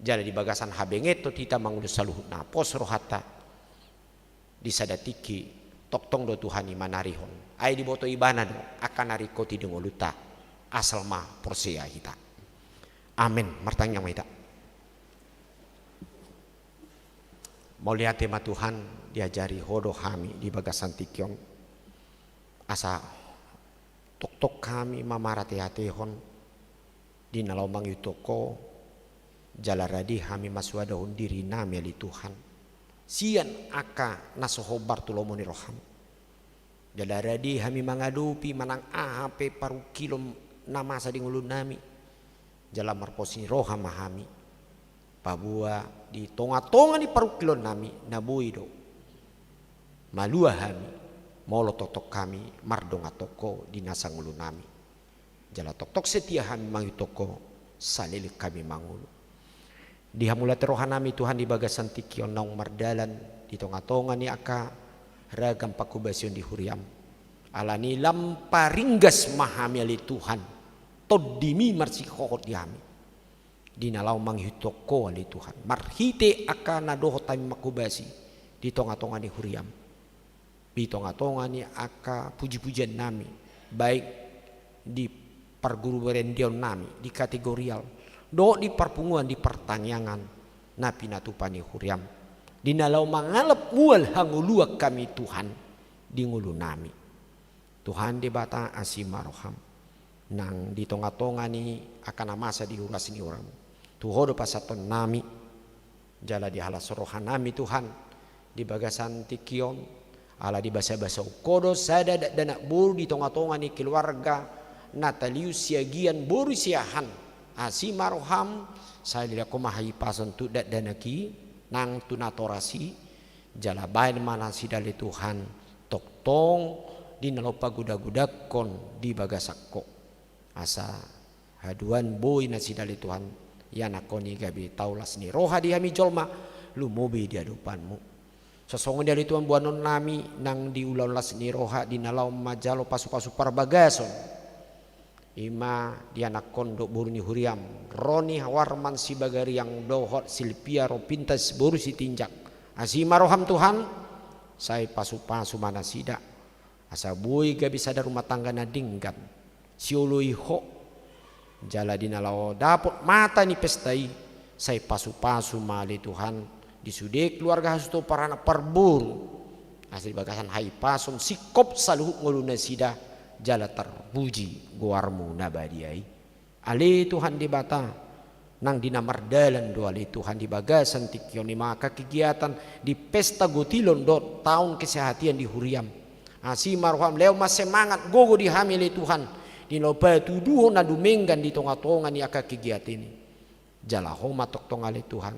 Jadi di bagasan habengeto kita mangudus saluhut na posro hata. Disadatiki, tok do Tuhani manarihon. Ay di boto ibana do, akan nariko tidengoluta, asal ma porsia hita. Amin, martanya mahita. Mau lihat tema Tuhan diajari hodo kami di bagasan tikion asa tok kami mamarate hatehon di nalau mangitoko jalaradi kami maswadahun diri nami ali Tuhan sian aka nasohobar tulomoni roham jalaradi kami mangadupi manang ahape paru kilom nama sading ulun nami jalan marposini roham mahami pabua di tonga-tonga ni parukilon nami nabui do malua kami molo totok kami mardonga toko di nasang ulu nami jala tok setia kami mangi toko salilik kami mangulu di hamula terohan nami Tuhan di bagasan tikion naung mardalan di tonga-tonga ni aka ragam pakubasion di huriam alani lamparinggas mahami ali Tuhan todimi marsikohot di kami di nalau manghitoko ali Tuhan marhite akan nadoho tami makubasi di tonga-tonga ni huriam di tonga-tonga ni aka puji-pujian nami baik di parguru berendion nami di kategorial do di parpunguan di pertanyangan napi natupani huriam di nalau mangalap mual hanguluak kami Tuhan di ngulu nami Tuhan di bata asimaroham nang di tonga-tonga ni akan amasa di huras ni orang Tuhodo pasaton nami jala di halas rohan nami Tuhan di bagasan tikion ala di basa-basa ukodo sada dana buru di tonga-tonga ni keluarga Natalius siagian buru siahan asimaroham saya lihat mahayi pason tu danaki nang tunatorasi jala bain mana sidali Tuhan toktong di nalopa gudak-gudak kon di bagasakko asa haduan boy na sidali Tuhan ya nakoni gabi taulas ni roha di hami jolma lu mobi di hadapanmu sosongon dari Tuhan buanon nami nang diulas ni roha di nalau majalo pasu-pasu parbagason ima di anak kondok buruni huriam Roni Warman si bagari yang dohot Silvia Ropintas boru si tinjak asima roham Tuhan saya pasu-pasu mana sida asa bui gabi sadar rumah tangga nadinggan siului ho jala di nalau dapot mata ni pestai saya pasu-pasu mali Tuhan disude keluarga hasuto para anak perburu asli bagasan hai pason sikop saluhuk nguluna sida jala terpuji guarmu nabadiai ali Tuhan di bata nang dinamardalan do ali Tuhan di bagasan tikion maka kegiatan di pesta gotilon do tahun kesehatian di huriam asi marham leo mas semangat gogo di hamili Tuhan Di loba tuduh na dumenggan di tonga-tonga ni aka kegiatan ini. Jala homa tok tonga le Tuhan.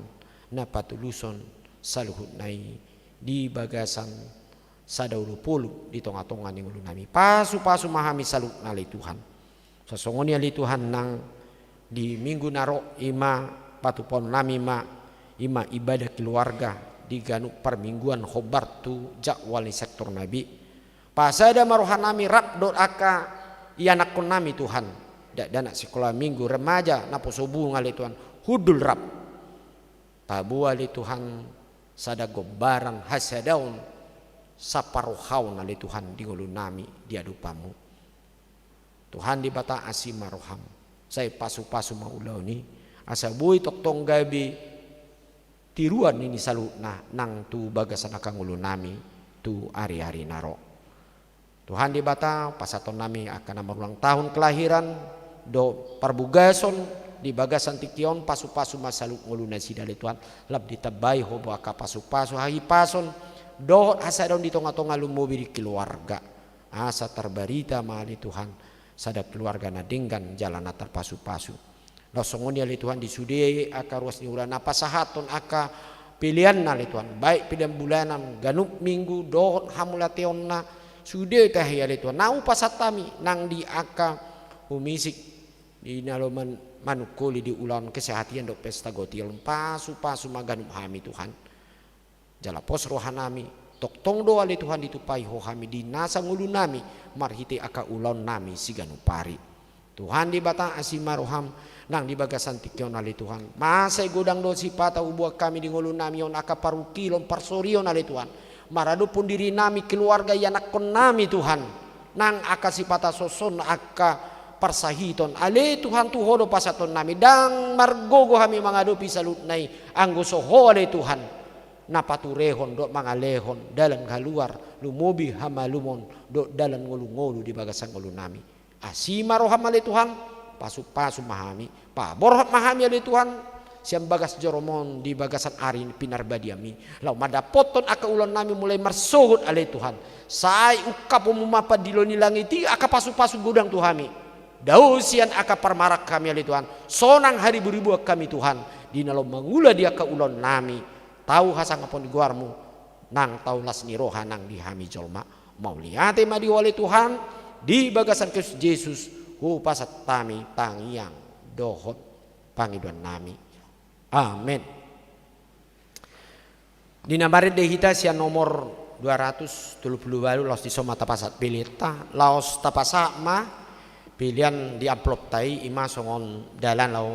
Na patuluson saluhut nai di bagasan sadaulu pulu di tonga-tonga ni ngulu nami. Pasu-pasu mahami salut na le Tuhan. Sasongoni ali Tuhan nang di minggu naro ima patupon nami ima ibadah keluarga di ganuk permingguan khobar tu jakwali sektor nabi pasada maruhan nami rap dot aka ianakon nami Tuhan dak dana sekolah minggu remaja napo subuh ngali Tuhan hudul rap tabu ali Tuhan sada gobaran hasadaun saparuhau nali Tuhan di ngulu nami di adupamu Tuhan di bata asim maruham saya pasu-pasu maulau ni asa bui tok tong gabi tiruan ini salutna nang tu bagasan akang ulu nami tu ari-ari naro. Tuhan di bata pasaton nami akan ulang tahun kelahiran do perbugason di bagasan tikion pasu-pasu masalu ngulu nasi dari Tuhan lab ditabai hobo aka pasu-pasu hahi pason do asa daun di tonga-tonga lumobi di keluarga asa terbarita mali Tuhan sada keluarga nadinggan jalan atar pasu-pasu. Losongoni ali Tuhan disudi aka ruas ni ulan apa sahaton aka pilihan ali Tuhan baik pilihan bulanan ganuk minggu dohon hamulation na sude teh ali Tuhan nau pasatami nang di aka humisik di naloman manukuli di ulan kesehatian dok pesta gotiel pasu-pasu maganuk hami Tuhan jala pos rohanami tok tong do ali Tuhan ditupai ho hami di nasa ngulu nami marhiti aka ulon nami siganupari Tuhan di bata asima roham nang di bagasan tikyon ali Tuhan masay godang do sipata ubuak kami di ngulu nami on aka parukilon parsorion ali Tuhan marado pun diri nami keluarga yanakon nami Tuhan nang aka sipata soson aka parsahiton ali Tuhan tu hodo pasaton nami dang margogo kami mangadopi salut nai anggo soho ali Tuhan napaturehon do mangalehon dalan kaluar lumobi hamalumon do dalan ngulu-ngulu di bagasan ngulu nami asima roham ali Tuhan pasu-pasu mahami pa borot mahami ali Tuhan siam bagas joromon di bagasan ari pinar badiami lau madapoton aka ulon nami mulai marsuhut ali Tuhan sai ukap umumapa diloni langiti aka pasu-pasu gudang Tuhami dausian aka parmarak kami ali Tuhan sonang hari beribu kami Tuhan di nalo mangula dia ka ulon nami tahu hasang apon guarmu nang tahu lasni roha nang dihami jolma mau liate madi wali Tuhan di bagasan Kristus Yesus hu pasat tami tangiang dohot pangiduan nami amin. Dinambarin deh kita sia nomor 232 laos di soma tapasat pilita laos tapasak ma pilihan di amplop tai ima songon dalan lau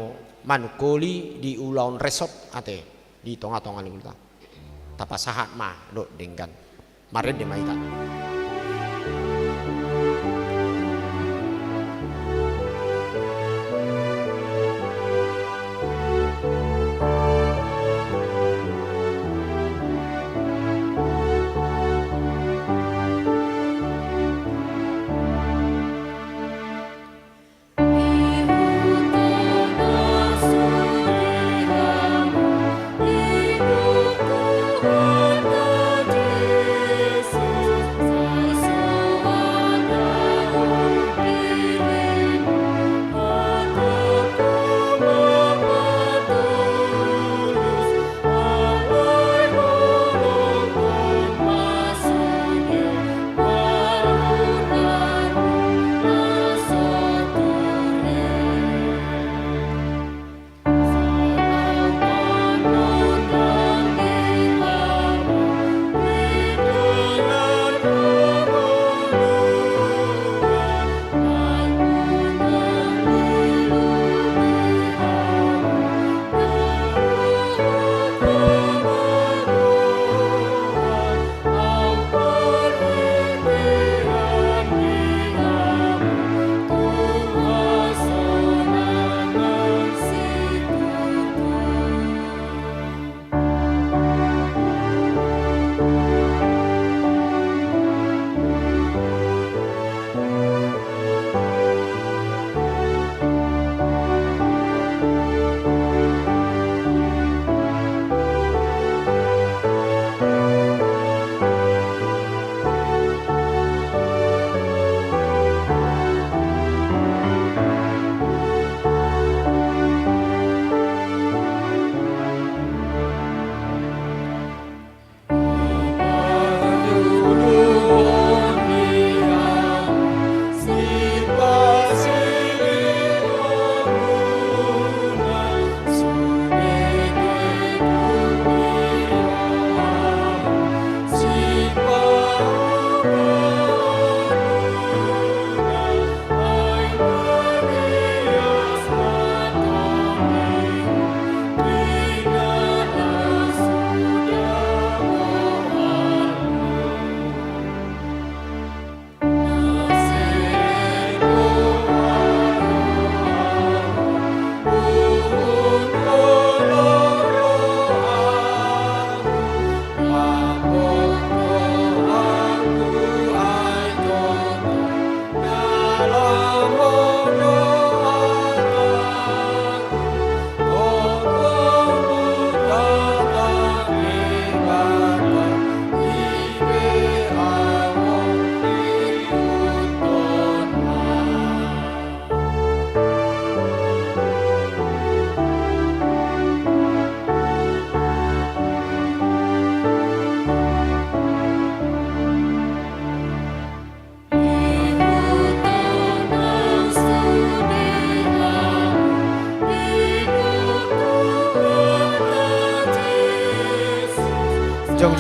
manukoli di ulaun resort ate di tonga-tonga ni ulta tapasahat ma do denggan marin de maita Yesus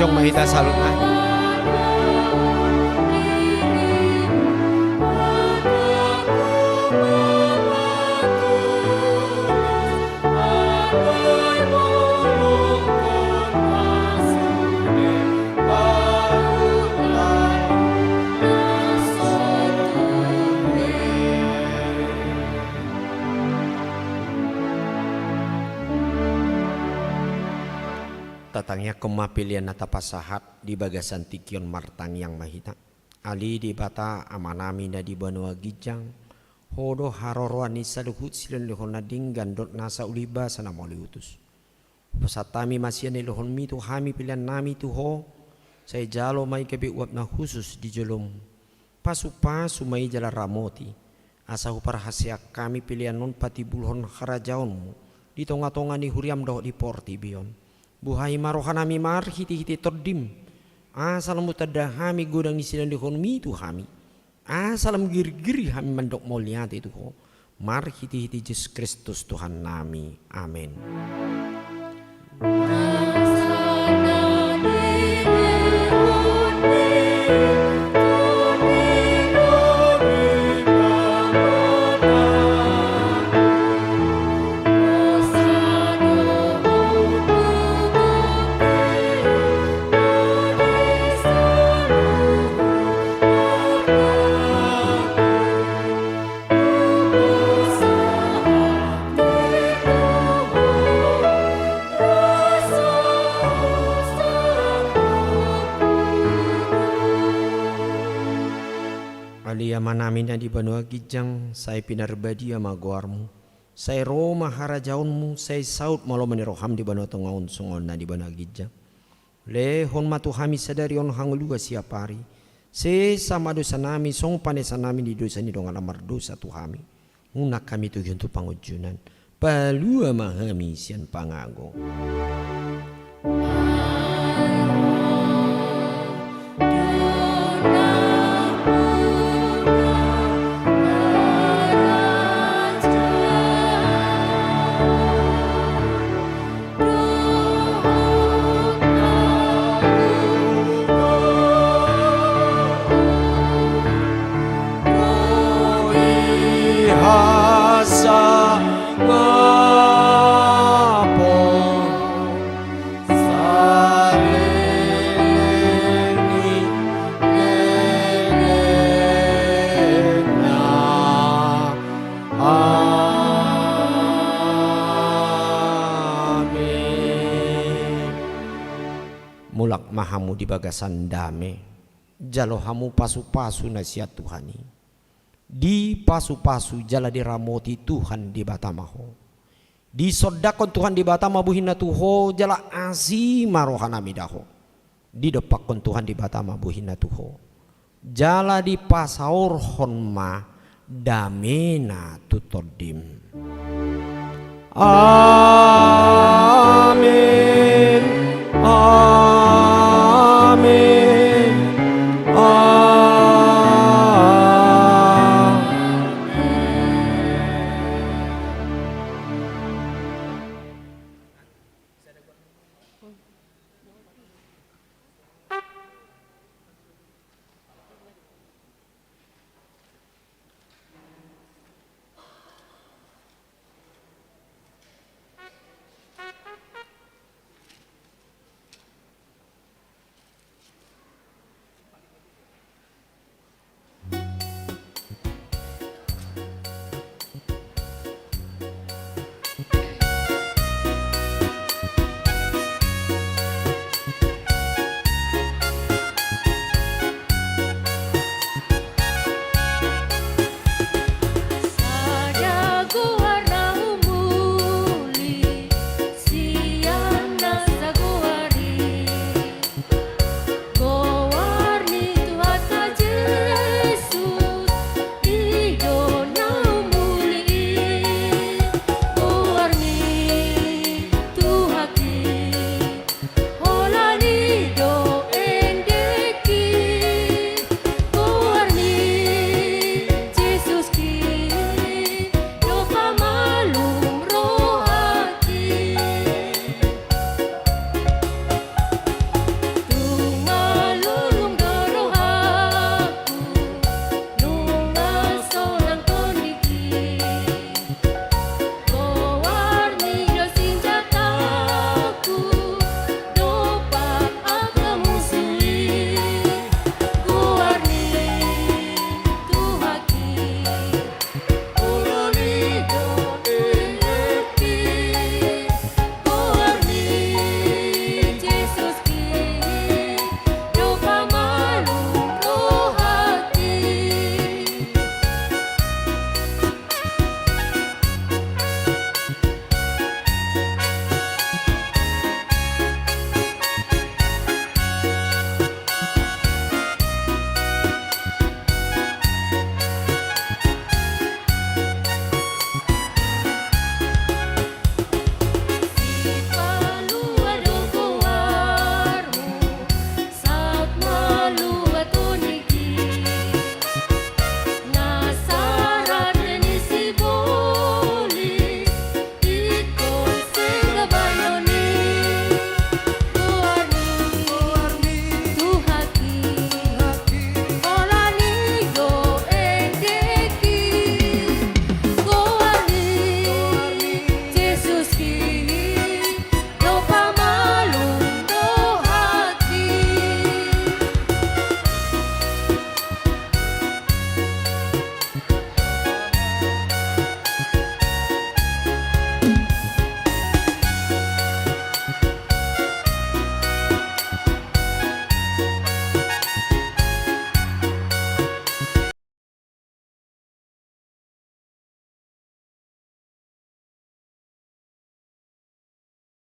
jong mahita salungan. Tatangnya kemapilian nata pasahat di bagasan tikion martang yang mahita. Ali di bata amanami na di banua gijang. Hodo haroroan ni saluhut silan lehon na dinggan dot nasa uliba sana moli utus. Pasatami masih ni lehon mi tu hami pilihan nami tu ho. Saya jalo mai kebi uap na khusus di jolom. Pasu-pasu mai jala ramoti. Asa hupar hasia kami pilihan non pati bulhon harajaonmu. Di tonga-tonga ni huriam doh di porti bion. Buhai marohanami mar hiti-hiti terdim. Asalam mutadahami godang isilan dihon mi tu hami. Asalam giri-giri hami mandok moliat itu ho. Mar hiti-hiti Yesus Kristus Tuhan nami. Amin. Manamin di banua gijang, saya pinarbadi ama goarmu, saya roma harajaunmu, saya saut malo meneroham di banua tongaun songon na di banua gijang. Lehon matu hami sadari on hangulua siapari, se sama dosa nami song panesa nami di dosa ni dongan amar dosa tu hami. Unak kami tu untuk pangujunan, palua mahami sian pangago. Mulak mahamu di bagasan dame, jalo hamu pasu-pasu nasihat Tuhani. Di pasu-pasu jala diramoti Tuhan di batamaho. Di sodakon Tuhan di batama buhina tuho jala asi marohanami daho. Di depakon Tuhan di batama buhina tuho. Jala di pasaur honma damena tutodim. Amin.